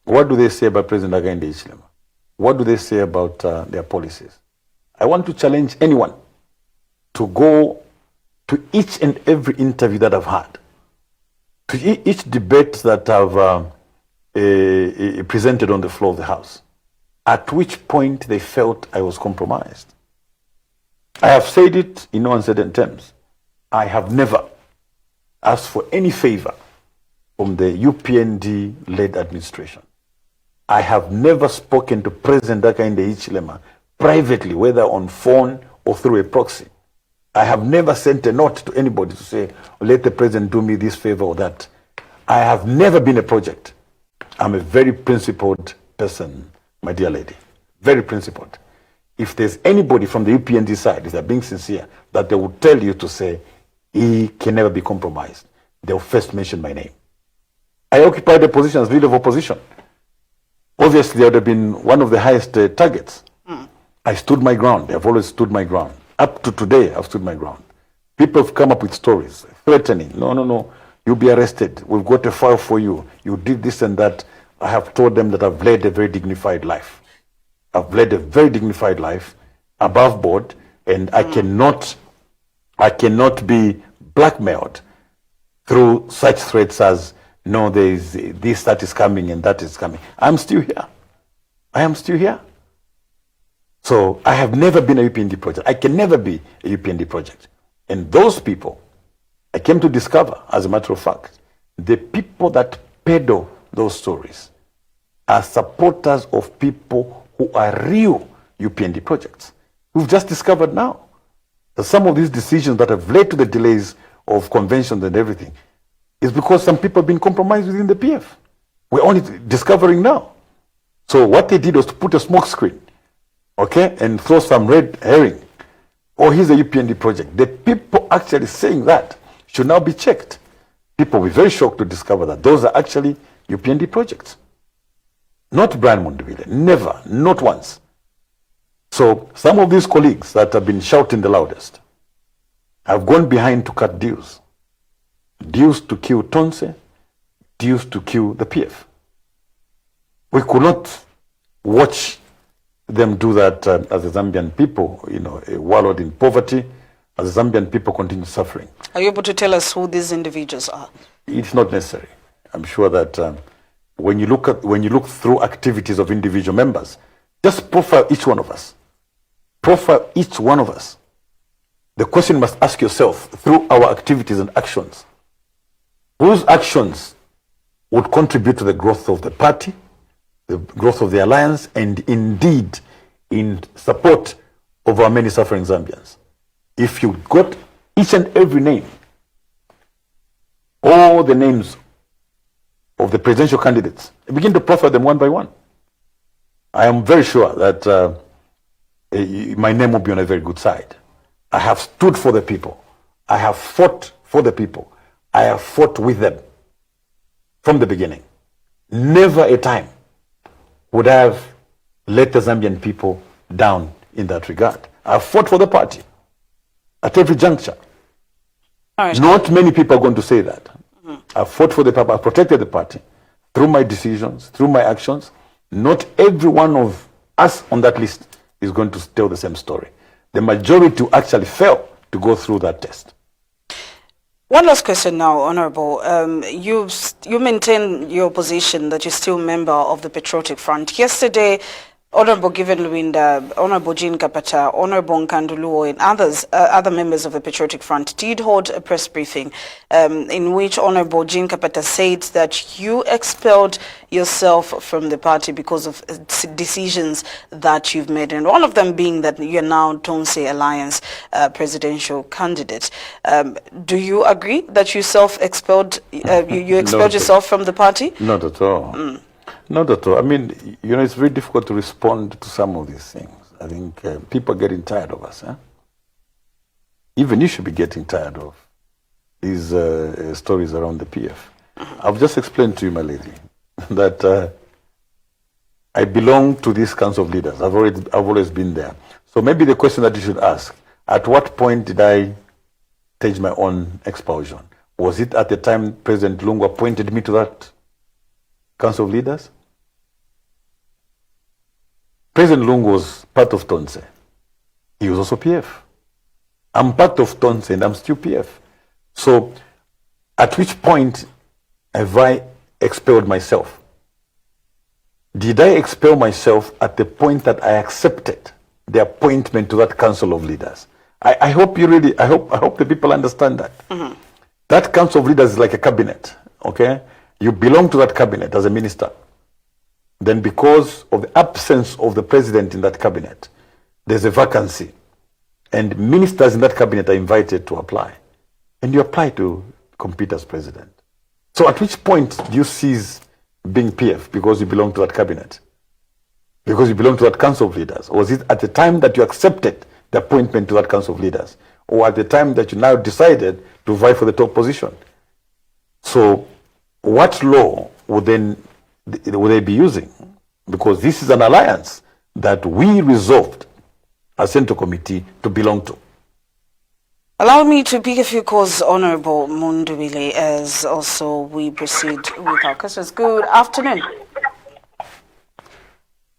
What do they say about President Hakainde Hichilema? What do they say about their policies? I want to challenge anyone to go to each and every interview that I've had, to each debate that I've presented on the floor of the House, at which point they felt I was compromised. I have said it in no uncertain terms. I have never asked for any favor from the UPND-led administration. I have never spoken to President Hakainde Hichilema privately, whether on phone or through a proxy. I have never sent a note to anybody to say, let the president do me this favor or that. I have never been a project. I'm a very principled person, my dear lady. Very principled. If there's anybody from the UPND side, if they're being sincere, that they would tell you to say, he can never be compromised, they'll first mention my name. I occupied the position as leader of opposition. Obviously, I would have been one of the highest targets. I stood my ground. I've always stood my ground. Up to today, I've stood my ground. People have come up with stories, threatening. No, you'll be arrested. We've got a file for you. You did this and that. I have told them that I've led a very dignified life. I've led a very dignified life, above board, and I cannot be blackmailed through such threats as, no, there is this that is coming and that is coming. I'm still here. I am still here. So I have never been a UPND project. I can never be a UPND project. And those people, I came to discover, as a matter of fact, the people that peddle those stories are supporters of people who are real UPND projects. We've just discovered now. that some of these decisions that have led to the delays of conventions and everything is because some people have been compromised within the PF. We're only discovering now. So what they did was to put a smoke screen, okay, and throw some red herring. Oh, here's a UPND project. The people actually saying that should now be checked. People will be very shocked to discover that those are actually UPND projects. Not Brian Mundubile. Never. Not once. So some of these colleagues that have been shouting the loudest have gone behind to cut deals. Deals to kill Tonse, deals to kill the PF. We could not watch them do that as the Zambian people, wallowed in poverty, as the Zambian people continue suffering. Are you able to tell us who these individuals are? It's not necessary. I'm sure that when you look through activities of individual members, just profile each one of us. Profile each one of us. The question you must ask yourself through our activities and actions: whose actions would contribute to the growth of the party, the growth of the alliance, and indeed in support of our many suffering Zambians? If you got each and every name, all the names of the presidential candidates, begin to profile them one by one, I am very sure that my name will be on a very good side. I have stood for the people. I have fought for the people. I have fought with them from the beginning. Never a time would I have let the Zambian people down in that regard. I have fought for the party at every juncture. Right. Not many people are going to say that. I've fought for the party. I've protected the party through my decisions, through my actions. Not every one of us on that list is going to tell the same story. The majority actually fail to go through that test. One last question now, Honorable. You maintain your position that you're still a member of the Patriotic Front. Yesterday, Honorable Given Luinda, Honorable Jean Kapata, Honorable Nkanduluo, and other members of the Patriotic Front did hold a press briefing in which Honorable Jean Kapata said that you expelled yourself from the party because of decisions that you've made, and one of them being that you're now Tonse Alliance presidential candidate. Do you agree that you self-expelled, you expelled yourself from the party? Not at all. Not at all. I mean, it's very difficult to respond to some of these things. I think people are getting tired of us. Even you should be getting tired of these stories around the PF. I've just explained to you, my lady, that I belong to this council of leaders. I've always been there. So maybe the question that you should ask: at what point did I stage my own expulsion? Was it at the time President Lungu appointed me to that council of leaders? President Lungu was part of Tonse. He was also PF. I'm part of Tonse and I'm still PF. So at which point have I expelled myself? Did I expel myself at the point that I accepted the appointment to that council of leaders? I hope I hope the people understand that. Mm-hmm. That council of leaders is like a cabinet, okay? You belong to that cabinet as a minister. Then because of the absence of the president in that cabinet, there's a vacancy. And ministers in that cabinet are invited to apply. And you apply to compete as president. So at which point do you cease being PF because you belong to that cabinet? Because you belong to that council of leaders? Or was it at the time that you accepted the appointment to that council of leaders? Or at the time that you now decided to vie for the top position? So what law would they be using? Because this is an alliance that we resolved as Central Committee to belong to. Allow me to pick a few calls, Honorable Mundubile, as also we proceed with our questions. Good afternoon.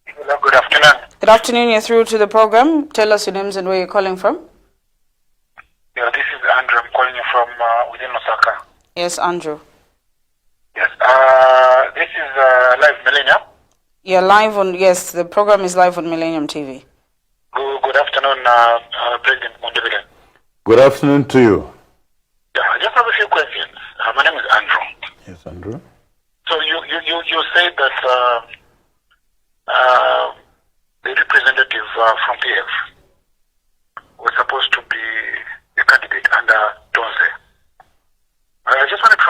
Hello, good afternoon. Good afternoon, you're through to the program. Tell us your names and where you're calling from. Yeah, this is Andrew. I'm calling you from within Osaka. Yes, Andrew. Yes, this is Live Millennium. You're live on, yes, the program is live on Millennium TV. Good afternoon, President Mundubile. Good afternoon to you. Yeah, I just have a few questions. My name is Andrew. Yes, Andrew. So you said that the representative from PF was supposed to be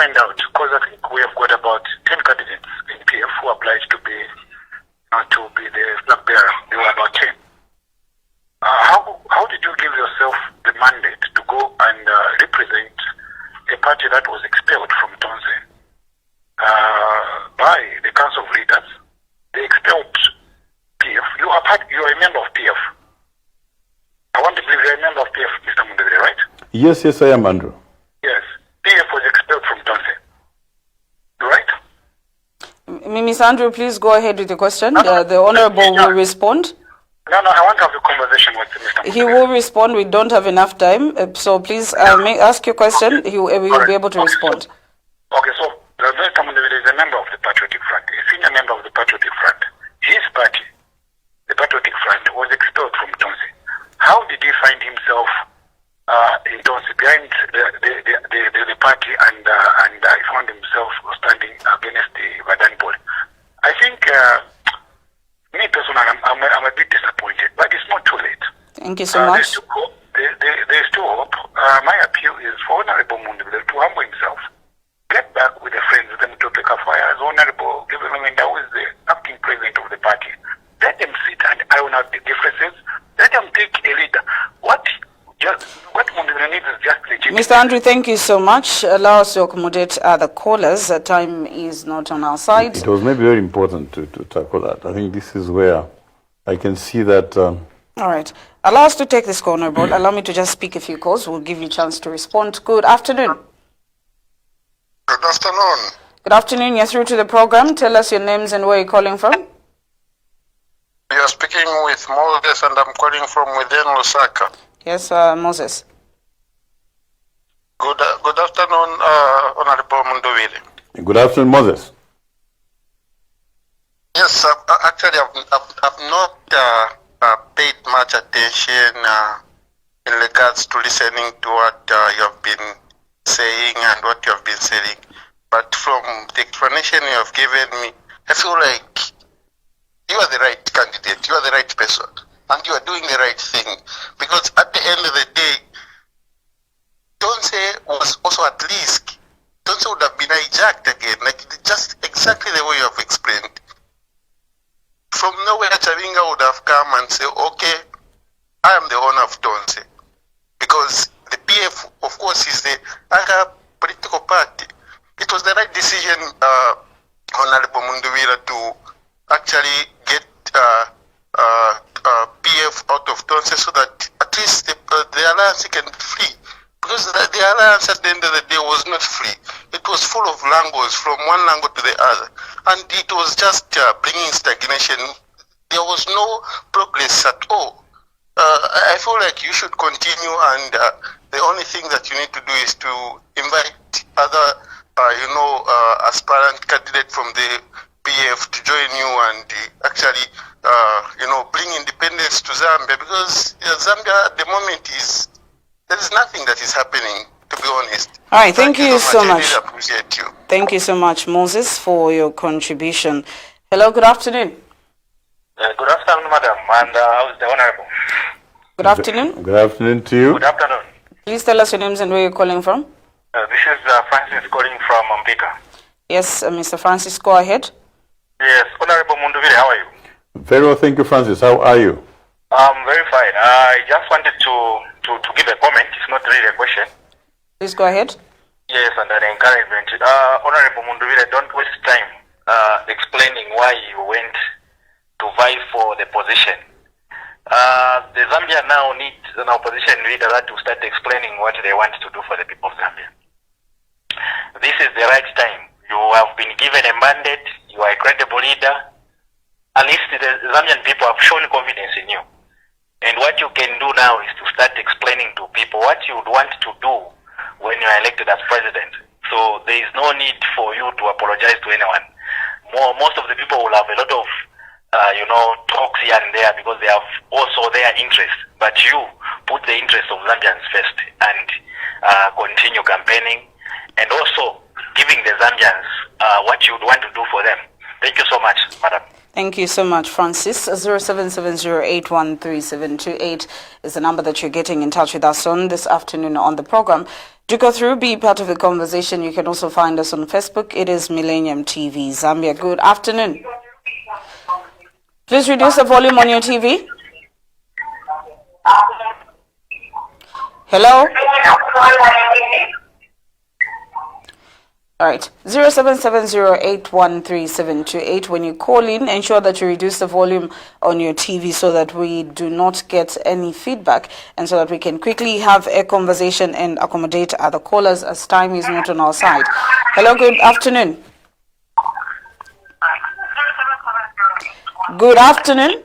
find out, because I think we have got about 10 candidates in PF who applied to be the flag bearer. There were about 10. How did you give yourself the mandate to go and represent a party that was expelled from Tonse by the Council of Leaders? They expelled PF. You are a member of PF. I want to believe you're a member of PF, Mr. Mundubile, right? Yes, I am, Andrew. Yes. PF was expelled from Tonse. Right? Ms. Andrew, please go ahead with the question. The Honorable will respond. No, I want to have a conversation with Mr. Mundubile. He will respond. We don't have enough time. So please ask your question. He will be able to respond. Okay, so Mr. Mundubile is a member of the Patriotic Front, a senior member of the Patriotic Front. His party, the Patriotic Front, was expelled from Tonse. How did he find himself in Tonse behind the party and he found himself standing against the Vadani Board? I think, me personally, I'm a bit disappointed, but it's not too late. Thank you so much. There's still hope. My appeal is for Honorable Mundubile to humble himself. Get back with the friends of them to take a fire as Honorable Government that was the acting president of the party. Let them sit and iron out the differences. Let them take a leader. What Mundubile needs is just legitimate. Mr. Andrew, thank you so much. Allow us to accommodate other callers. Time is not on our side. It was maybe very important to tackle that. I think this is where I can see that. All right. Allow us to take this call, Honorable. Allow me to just speak a few calls. We'll give you a chance to respond. Good afternoon. Good afternoon. Good afternoon. You're through to the program. Tell us your names and where you're calling from. You are speaking with Moses and I'm calling from within Lusaka. Yes, Moses. Good afternoon, Honorable Mundubile. Good afternoon, Moses. Yes, actually I've not paid much attention in regards to listening to what you have been saying and what you have been saying. But from the explanation you have given me, I feel like you are the right candidate, you are the right person, and you are doing the right thing. Because at the end of the day, Tonse was also at risk. Tonse would have been hijacked again, like just exactly the way you have explained. From nowhere, Chavinga would have come and say, okay, I am the owner of Tonse. Because the PF, of course, is the other political party. It was the right decision, Honorable Mundubile, to actually get PF out of Tonse so that at least the alliance can be free. Because the alliance at the end of the day was not free. It was full of langos from one lango to the other. And it was just bringing stagnation. There was no progress at all. I feel like you should continue, and the only thing that you need to do is to invite other, aspirant candidate from the PF to join you and actually, bring independence to Zambia, because Zambia at the moment there is nothing that is happening, to be honest. All right, thank you so much. I really appreciate you. Thank you so much, Moses, for your contribution. Hello, good afternoon. Good afternoon, madam, and how's the Honorable? Good afternoon. Good afternoon to you. Good afternoon. Please tell us your names and where you're calling from. This is Francis calling from Mbika. Yes, Mr. Francis, go ahead. Yes, Honorable Mundubile, how are you? Very well, thank you, Francis. How are you? I'm very fine. I just wanted to give a comment. It's not really a question. Please go ahead. Yes, and an encouragement. Honorable Mundubile, don't waste time explaining why you went to vie for the position. The Zambia now needs an opposition leader to start explaining what they want to do for the people of Zambia. This is the right time. You have been given a mandate. You are a credible leader. At least the Zambian people have shown confidence in you. And what you can do now is to start explaining to people what you would want to do when you are elected as president. So there is no need for you to apologize to anyone. Most of the people will have a lot of talks here and there because they have also their interests. But you put the interests of Zambians first and continue campaigning and also giving the Zambians what you would want to do for them. Thank you so much, madam. Thank you so much, Francis. 0770813728 is the number that you're getting in touch with us on this afternoon on the program. Do go through, be part of the conversation. You can also find us on Facebook. It is Millennium TV Zambia. Good afternoon. Please reduce the volume on your TV. Hello? All right, 0770813728. When you call in, ensure that you reduce the volume on your TV so that we do not get any feedback and so that we can quickly have a conversation and accommodate other callers as time is not on our side. Hello, good afternoon. Good afternoon.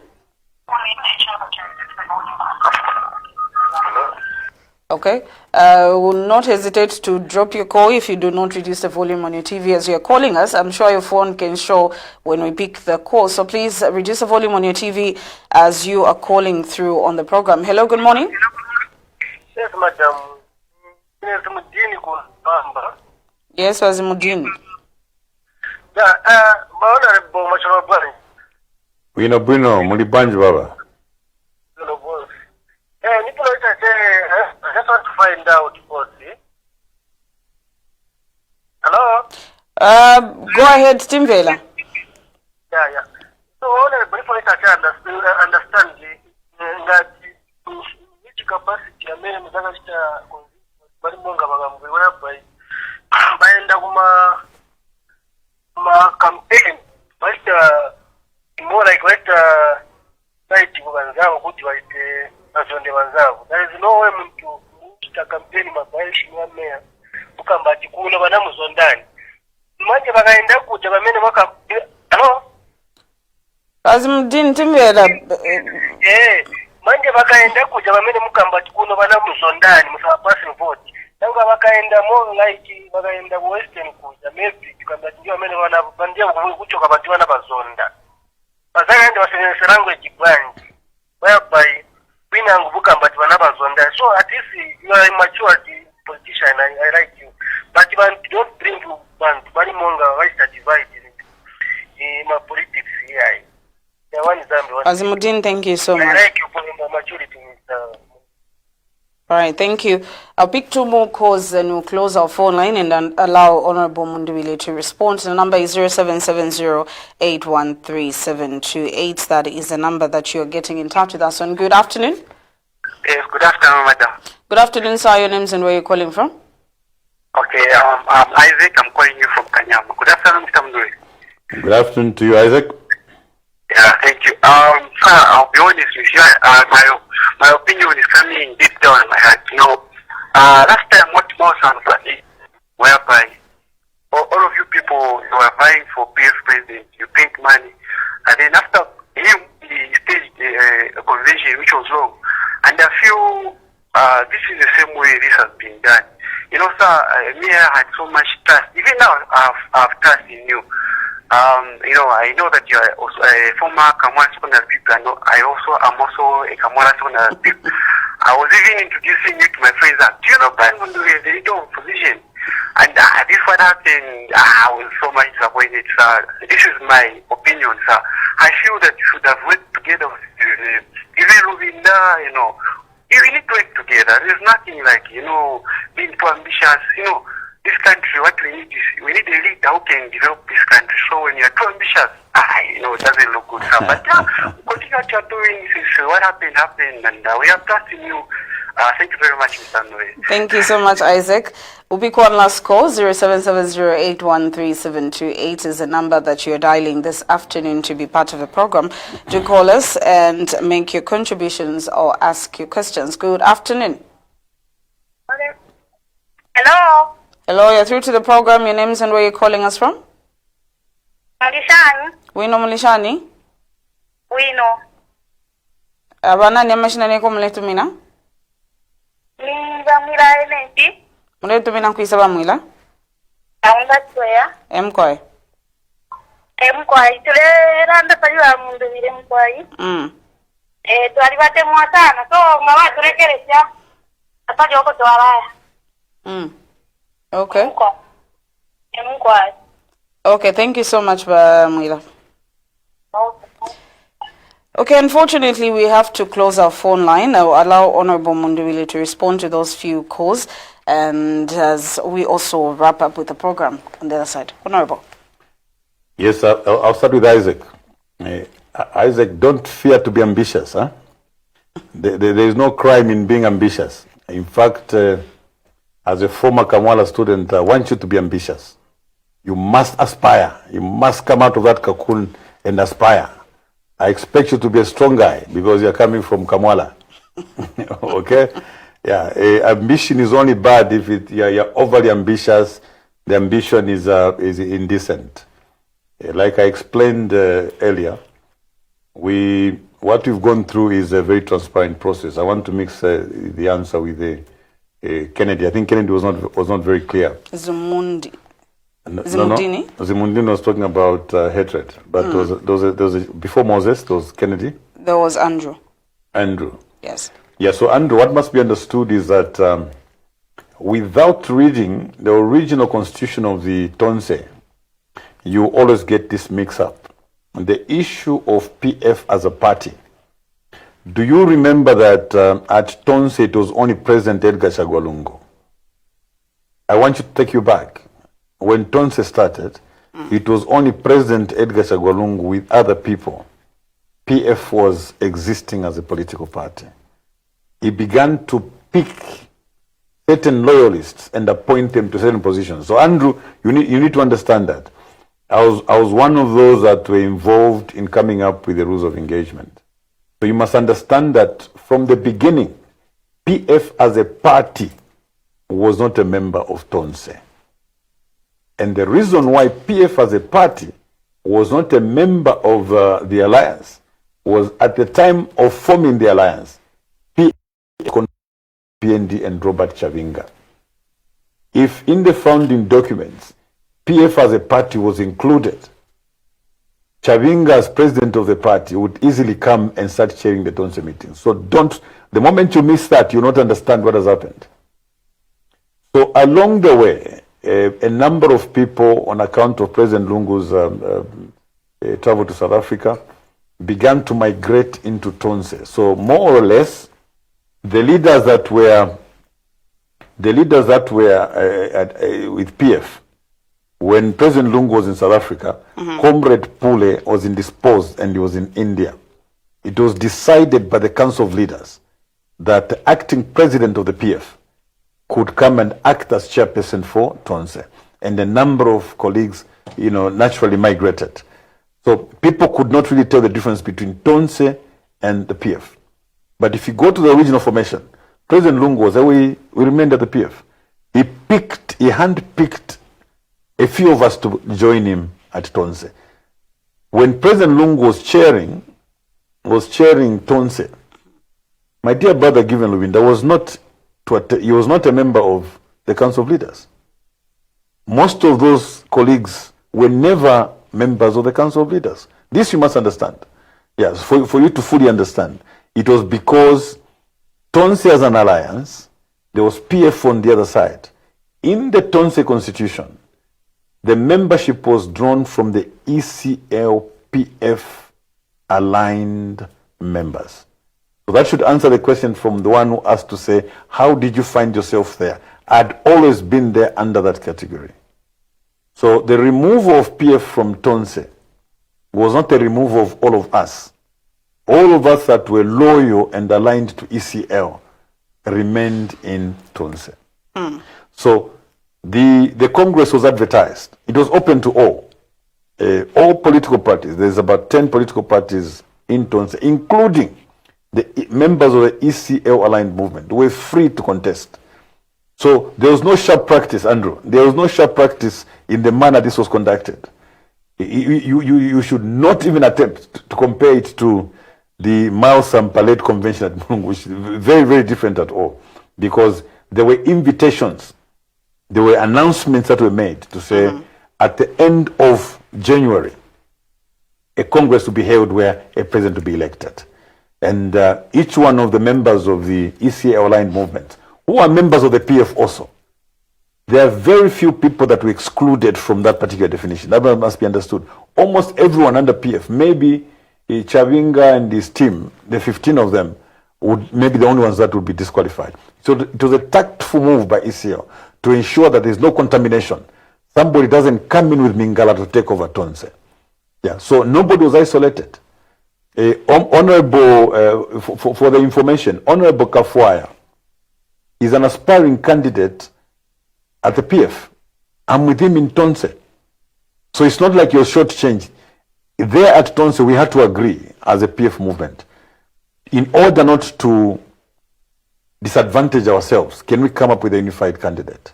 Okay. Will not hesitate to drop your call if you do not reduce the volume on your TV as you're calling us. I'm sure your phone can show when we pick the call. So please reduce the volume on your TV as you are calling through on the program. Hello, good morning. Yes, madam. Yes, Wazimuddin. Yeah, honorable Machorabari. We know Bruno, Mulibanj Baba. I just want to find out what. Hello? Go ahead, Tim Vela. Yeah. So, honorable, if I understand that which capacity I mean, my campaign, more like what fighting wanzao kuti waite mazonde wanzao. There is no way to campaign mabaishi wa meya ukambati kuno bana muzondani. Manje bakaenda kuja bamene baka hello? Wazimuddin Tim Vela. Manje bakaenda kuja bamene mukambati kuno bana muzondani musaba passing vote. Nanga bakaenda more like bakaenda western kuja maybe tukambati ndio bamene bana bandia kuchoka bati bana bazonda. Bazanga basenese language branch whereby binangu bukambati bana bazonda. So at least you are a mature politician, I like you, but don't bring to bani monga why start dividing in my politics here. Wazimuddin, thank you so much. I like you for your maturity. All right, thank you. I'll pick two more calls and we'll close our phone line and then allow Honorable Mundubile to respond. The number is 0770813728. That is the number that you're getting in touch with us on. Good afternoon. Yes, good afternoon, madam. Good afternoon, sir. Your names and where you're calling from? Okay, I'm Isaac. I'm calling you from Kanyama. Good afternoon, Mr. Mundubile. Good afternoon to you, Isaac. Yeah, thank you. Sir, I'll be honest with you. My opinion is coming deep down in my heart. You know, last time what more somebody whereby all of you people you are vying for PS president, you paid money, and then after him he staged a convention which was wrong. And I feel this is the same way this has been done. You know, sir, me I had so much trust. Even now I've trust in you. You know, I know that you are also a former Kamara Secondary people. I'm also a Kamara Secondary people. I was even introducing you to my friends that, do you know, Brian Mundubile, they don't position. And this what happened, I was so much disappointed, sir. This is my opinion, sir. I feel that you should have worked together with even Ruvinda, you know. You need to work together. There's nothing like, you know, being too ambitious, you know. This country, what we need is, we need a leader who can develop this country. So when you're too ambitious, you know, it doesn't look good, sir. But yeah, continue what you're doing. This is what happened, and we are trusting you. Thank you very much, Mr. Noe. Thank you so much, Isaac. We'll pick one last call. 0770813728 is the number that you're dialing this afternoon to be part of the program. Do call us and make your contributions or ask your questions. Good afternoon. Hello. Hello, you're through to the program. Your names and where you're calling us from? Mulishani. Wino Mulishani. Wino. Abana nyamashina neko mletu mina? Mwila elementi. Mletu mina kuisaba mwila? Aunga tuya. Mkoi. Mkoi. Tule randa paliwa Mundubile mkoi. Tualibate mwatana. So ngawa tulekeresha. Apaje oko tuwalaya. Okay. Mkoi. Okay, thank you so much, Mwila. Okay, unfortunately, we have to close our phone line. I will allow Honorable Mundubile to respond to those few calls, and as we also wrap up with the program on the other side. Honorable. Yes, I'll start with Isaac. Isaac, don't fear to be ambitious. Huh? There is no crime in being ambitious. In fact, as a former Kamwala student, I want you to be ambitious. You must aspire. You must come out of that cocoon and aspire. I expect you to be a strong guy because you're coming from Kamwala. Okay? Yeah, ambition is only bad if you're overly ambitious. The ambition is indecent. Like I explained earlier, what we've gone through is a very transparent process. I want to mix the answer with Kennedy. I think Kennedy was not very clear. Zumundi. Zimundini? Zimundini was talking about hatred, but there was before Moses, there was Kennedy. There was Andrew. Andrew. Yes. Yeah, so Andrew, what must be understood is that without reading the original constitution of the Tonse, you always get this mix-up. The issue of PF as a party. Do you remember that at Tonse it was only President Edgar Chagwa? I want you to take you back. When Tonse started, it was only President Edgar Chagwa with other people. PF was existing as a political party. He began to pick certain loyalists and appoint them to certain positions. So Andrew, you need to understand that. I was one of those that were involved in coming up with the rules of engagement. So you must understand that from the beginning, PF as a party was not a member of Tonse. And the reason why PF as a party was not a member of the alliance was at the time of forming the alliance, PND and Robert Chavinga. If in the founding documents, PF as a party was included, Chavinga as president of the party would easily come and start chairing the Tonse meetings. So the moment you miss that, you'll not understand what has happened. So along the way, a number of people, on account of President Lungu's travel to South Africa, began to migrate into Tonse. So more or less, the leaders that were with PF, when President Lungu was in South Africa, Comrade Pule was indisposed and he was in India. It was decided by the Council of Leaders that the acting president of the PF could come and act as chairperson for Tonse. And a number of colleagues, naturally migrated. So people could not really tell the difference between Tonse and the PF. But if you go to the original formation, President Lungu was there, we remained at the PF. He handpicked a few of us to join him at Tonse. When President Lungu was chairing Tonse, my dear brother Given Lubinda he was not a member of the Council of Leaders. Most of those colleagues were never members of the Council of Leaders. This you must understand. Yes, for you to fully understand. It was because Tonse as an alliance, there was PF on the other side. In the Tonse constitution, the membership was drawn from the ECL PF aligned members. So that should answer the question from the one who asked to say, how did you find yourself there? I'd always been there under that category. So the removal of PF from Tonse was not a removal of all of us. All of us that were loyal and aligned to ECL remained in Tonse. So the Congress was advertised. It was open to all political parties. There's about 10 political parties in Tonse, including the members of the ECL aligned movement were free to contest. So there was no sharp practice, Andrew. There was no sharp practice in the manner this was conducted. You should not even attempt to compare it to the Miles and Palette Convention at Mungu, which is very, very different at all. Because there were invitations, there were announcements that were made to say at the end of January, a Congress will be held where a president will be elected. And each one of the members of the ECA aligned movement, who are members of the PF also, there are very few people that were excluded from that particular definition. That must be understood. almost everyone under PF, maybe Chavinga and his team, the 15 of them, would maybe the only ones that would be disqualified. So it was a tactful move by ECL to ensure that there's no contamination. Somebody doesn't come in with Mingala to take over Tonse. Yeah, so nobody was isolated. Honorable, for the information, Honorable Kafwaya is an aspiring candidate at the PF. I'm with him in Tonse. So it's not like you're shortchanged. There at Tonse, we had to agree as a PF movement, in order not to disadvantage ourselves, can we come up with a unified candidate?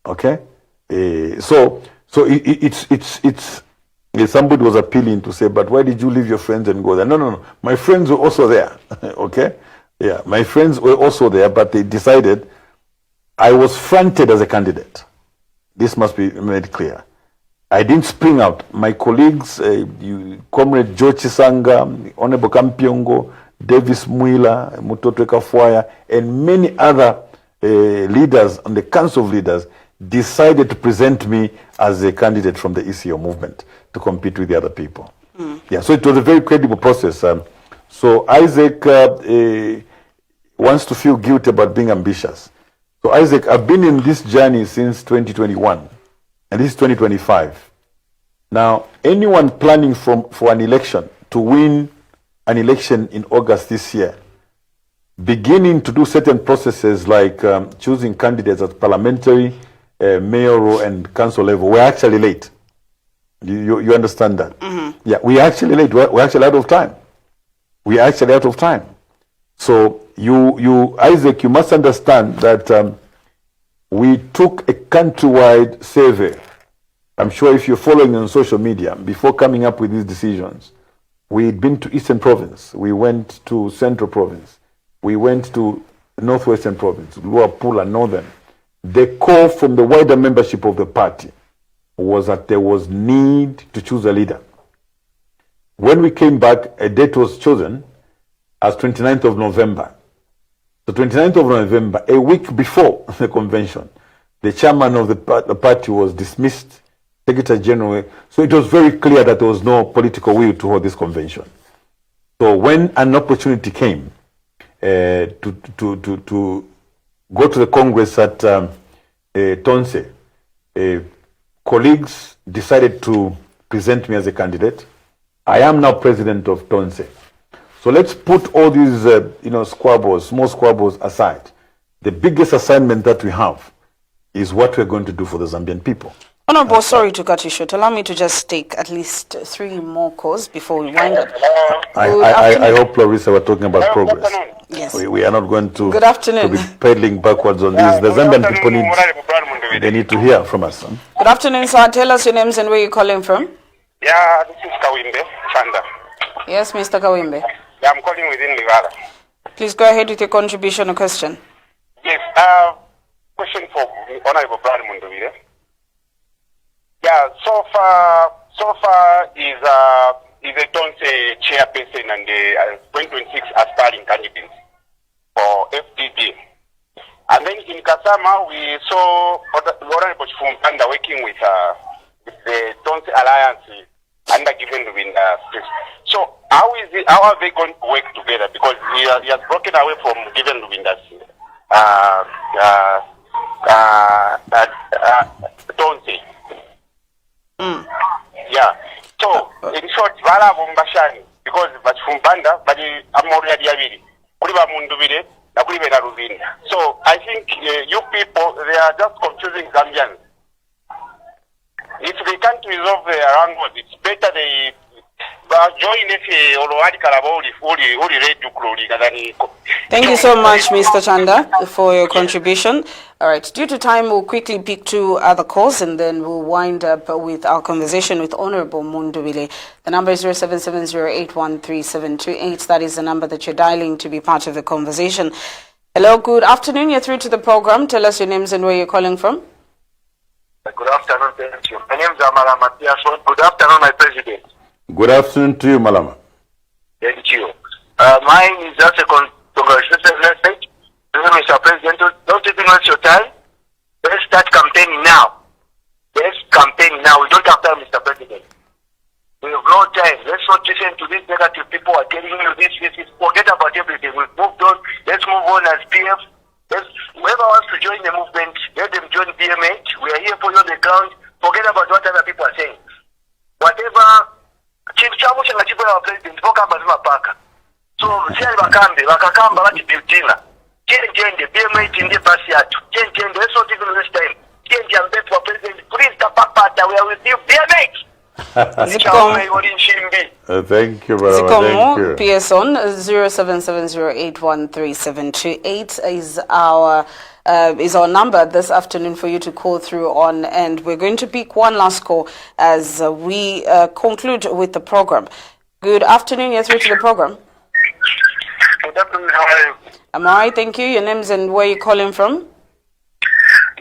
Okay? So it's somebody was appealing to say, but why did you leave your friends and go there? No. My friends were also there. Okay? Yeah, my friends were also there, but they decided I was fronted as a candidate. This must be made clear. I didn't spring out. My colleagues, Comrade George Sanga, Honorable Kampiongo, Davis Mwila, Mutoto Kafwaya, and many other leaders on the Council of Leaders decided to present me as a candidate from the ECO movement to compete with the other people. Yeah, so it was a very credible process. So Isaac wants to feel guilty about being ambitious. So Isaac, I've been in this journey since 2021, and this is 2025. Now, anyone planning for an election to win an election in August this year, beginning to do certain processes like choosing candidates at parliamentary, mayoral, and council level, we're actually late. You understand that? Yeah, we're actually late. We're actually out of time. We're actually out of time. So you Isaac, you must understand that we took a countrywide survey. I'm sure if you're following on social media, before coming up with these decisions, we'd been to Eastern Province, we went to Central Province, we went to Northwestern Province, Luapula, Northern. The call from the wider membership of the party was that there was need to choose a leader. When we came back, a date was chosen as 29th of November. The 29th of November, a week before the convention, the chairman of the party was dismissed, Secretary General. So it was very clear that there was no political will to hold this convention. So when an opportunity came to go to the Congress at Tonse, colleagues decided to present me as a candidate. I am now president of Tonse. So let's put all these squabbles, small squabbles aside. The biggest assignment that we have is what we're going to do for the Zambian people. Honorable, sorry to cut you short. Allow me to just take at least 3 more calls before we wind up. I hope, Larissa, we're talking about progress. Yes. We are not going to, Good afternoon. to be pedaling backwards on this. The Zambian people need to hear from us. Good afternoon, sir. Tell us your names and where you're calling from. Yeah, this is Kawimbe, Chanda. Yes, Mr. Kawimbe. Yeah, I'm calling within Livara. Please go ahead with your contribution or question. Yes, question for Honorable Brad Mundubile. Yeah, so far is a Tonse chairperson and the 2026 aspiring candidates for FDP. And then in Kasama, we saw Honorable Chifumpanda working with the Tonse Alliance under given win. So how are they going to work together? Because he has broken away from given win Tonse. Yeah. So in short, Vala Bombashani, because Bachumbanda, but Amoria Diavidi, Kuriba Mundubile, Nakuribe Naruvina. So I think you people, they are just confusing Zambians. If they can't resolve their wrangles, it's better they join Thank you so much, Mr. Chanda, for your contribution. All right, due to time, we'll quickly pick 2 other calls and then we'll wind up with our conversation with Honorable Mundubile. The number is 0770813728. That is the number that you're dialing to be part of the conversation. Hello, good afternoon. You're through to the program. Tell us your names and where you're calling from. Good afternoon, thank you. My name is Amala Matias. Good afternoon, my president. Good afternoon to you, Malama. Thank you. Mine is just a congratulations message. Mr. President, don't even waste your time. Let's start campaigning now. Let's campaign now. We don't have time, Mr. President. to these negative people who are telling you this. Forget about everything. We've moved on. Let's move on as PF. Whoever wants to join the movement, let them join BM8. We are here for you on the ground. Forget about what other people are saying. Whatever, Chief Chamusha and Chief our President, so, Wakakamba, what you do, change the BM8 in the Basiat, change the so even this time, change the best for President, please, the Papa, we are with you, BM8. Thank you, brother. Zikomo, Thank you. PS on 0770813728 is our number this afternoon for you to call through on, and we're going to pick one last call as we conclude with the program. Good afternoon, you're through to the program. Good afternoon, how are you? I'm alright, thank you. Your name's and where you calling from?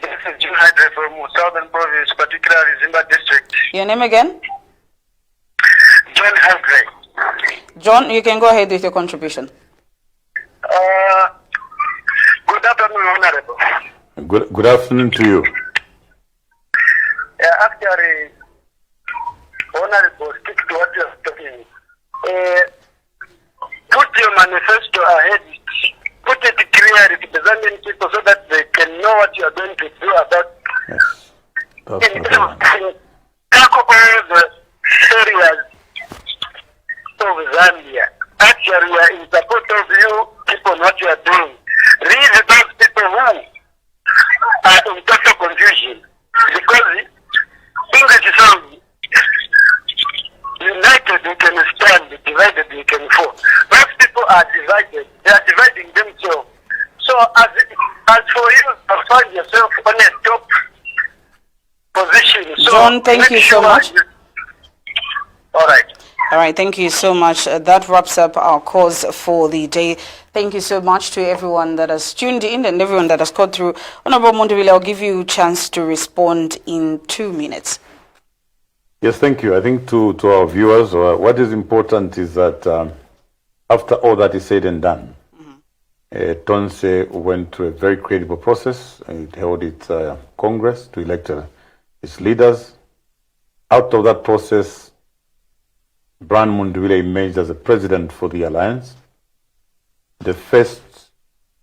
This is Jim Hydre from Southern Province, particularly Zimba District. Your name again? John Hydre. John, you can go ahead with your contribution. Good afternoon, Honorable. Good afternoon to you. Actually, Honorable, stick to what you are talking. Put your manifesto ahead. Put it clearly to the Zambian people so that they can know what you are going to do about. Yes. Tackle all the areas of Zambia. Actually, we are in support of you people, what you are doing. Read those people who are in total confusion. Because English says, united we can stand, divided we can fall. Those people are divided. They are dividing themselves. So as for you to find yourself on a top position. So John, thank you so much. All right. All right, thank you so much. That wraps up our cause for the day. Thank you so much to everyone that has tuned in and everyone that has called through. Honorable Mundubile, I'll give you a chance to respond in 2 minutes. Yes, thank you. I think to our viewers, what is important is that after all that is said and done, Tonse went through a very credible process. It held its Congress to elect its leaders. Out of that process, Brian Mundubile emerged as a president for the alliance. The first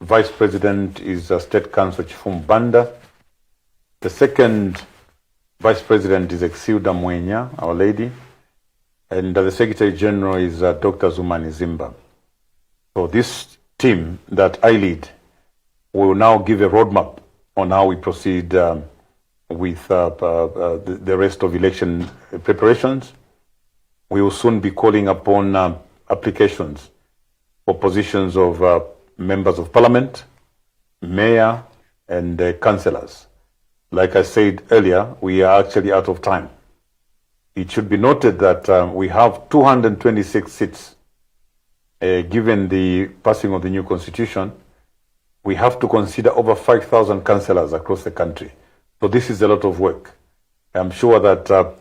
vice president is State Council Chifum Banda. The second vice president is Exilda Mwenya, Our Lady. And the secretary general is Dr. Zumani Zimba. So this team that I lead will now give a roadmap on how we proceed with the rest of election preparations. We will soon be calling upon applications for positions of members of parliament, mayor, and councillors. Like I said earlier, we are actually out of time. It should be noted that we have 226 seats. Given the passing of the new constitution, we have to consider over 5,000 councillors across the country. So this is a lot of work. I'm sure that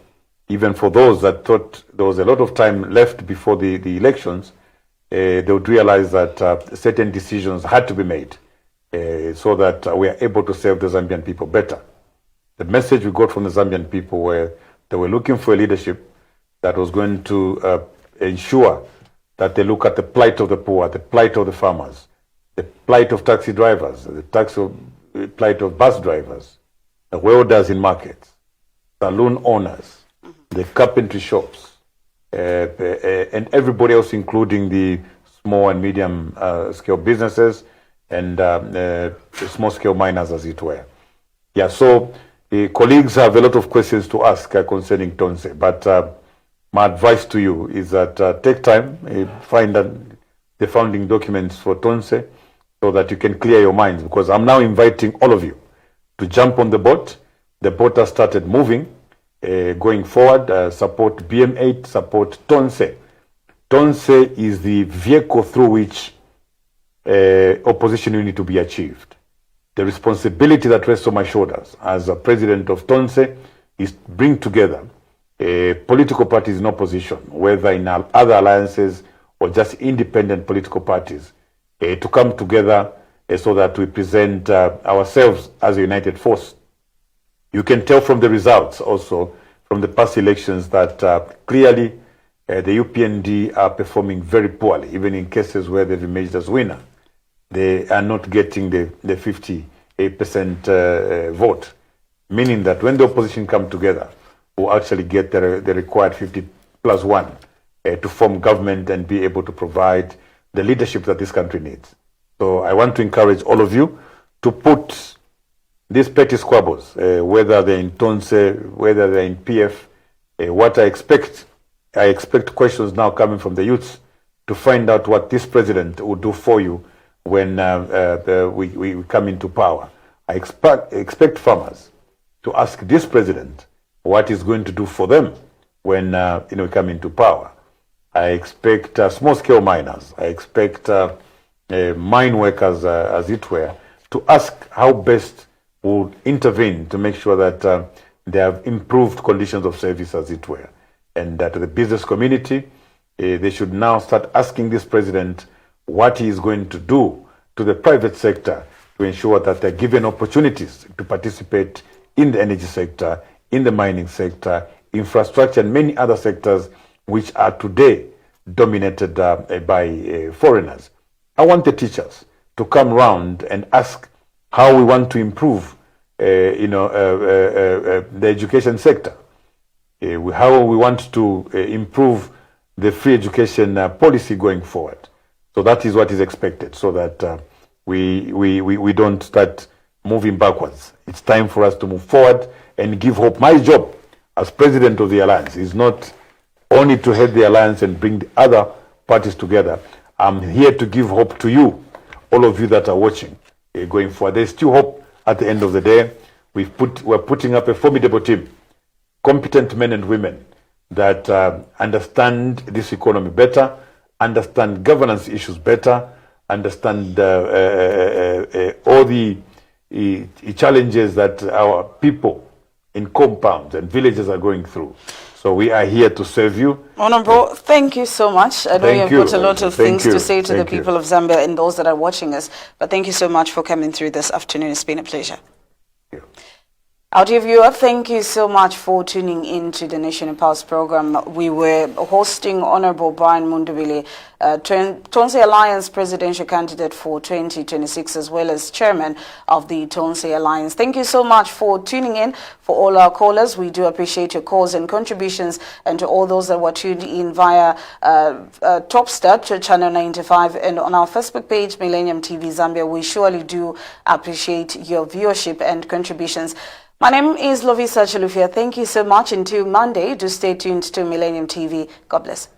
even for those that thought there was a lot of time left before the elections, they would realize that certain decisions had to be made so that we are able to serve the Zambian people better. The message we got from the Zambian people were they were looking for a leadership that was going to ensure that they look at the plight of the poor, the plight of the farmers, the plight of taxi drivers, the plight of bus drivers, the welders in markets, saloon owners, the carpentry shops, and everybody else, including the small and medium scale businesses and small scale miners, as it were. Yeah, so colleagues have a lot of questions to ask concerning Tonse, but my advice to you is that take time, find the founding documents for Tonse so that you can clear your minds, because I'm now inviting all of you to jump on the boat. The boat has started moving. Going forward, support BM8, support Tonse. Tonse is the vehicle through which opposition unity to be achieved. The responsibility that rests on my shoulders as a president of Tonse is to bring together political parties in opposition, whether in other alliances or just independent political parties, to come together so that we present ourselves as a united force. You can tell from the results also from the past elections that clearly the UPND are performing very poorly, even in cases where they've emerged as winner. They are not getting the 58% vote, meaning that when the opposition come together, we'll actually get the required 50+1 to form government and be able to provide the leadership that this country needs. So I want to encourage all of you to put these petty squabbles, whether they're in Tonse, whether they're in PF, what I expect questions now coming from the youths to find out what this president will do for you when we come into power. I expect farmers to ask this president what he's going to do for them when we come into power. I expect small-scale miners, I expect mine workers, as it were, to ask how best we'll intervene to make sure that they have improved conditions of service, as it were. And to the business community, they should now start asking this president what he is going to do to the private sector to ensure that they're given opportunities to participate in the energy sector, in the mining sector, infrastructure, and many other sectors which are today dominated by foreigners. I want the teachers to come round and ask how we want to improve the education sector, how we want to improve the free education policy going forward. So that is what is expected, so that we don't start moving backwards. It's time for us to move forward and give hope. My job as president of the alliance is not only to head the alliance and bring the other parties together. I'm here to give hope to you, all of you that are watching, going forward. There's still hope at the end of the day. We're putting up a formidable team, competent men and women that understand this economy better, understand governance issues better, understand all the challenges that our people in compounds and villages are going through. So we are here to serve you. Honorable, thank you so much. I know you've got a lot of things to say to the people of Zambia and those that are watching us, but thank you so much for coming through this afternoon. It's been a pleasure. Thank you. Our dear viewer, thank you so much for tuning in to the Nation Pulse program. We were hosting Honorable Brian Mundubile, Tonse Alliance presidential candidate for 2026, as well as chairman of the Tonse Alliance. Thank you so much for tuning in. For all our callers, we do appreciate your calls and contributions, and to all those that were tuned in via Top Start to Channel 95 and on our Facebook page, Millennium TV Zambia. We surely do appreciate your viewership and contributions. My name is Lovisa Chalufia. Thank you so much. Until Monday, do stay tuned to Millennium TV. God bless.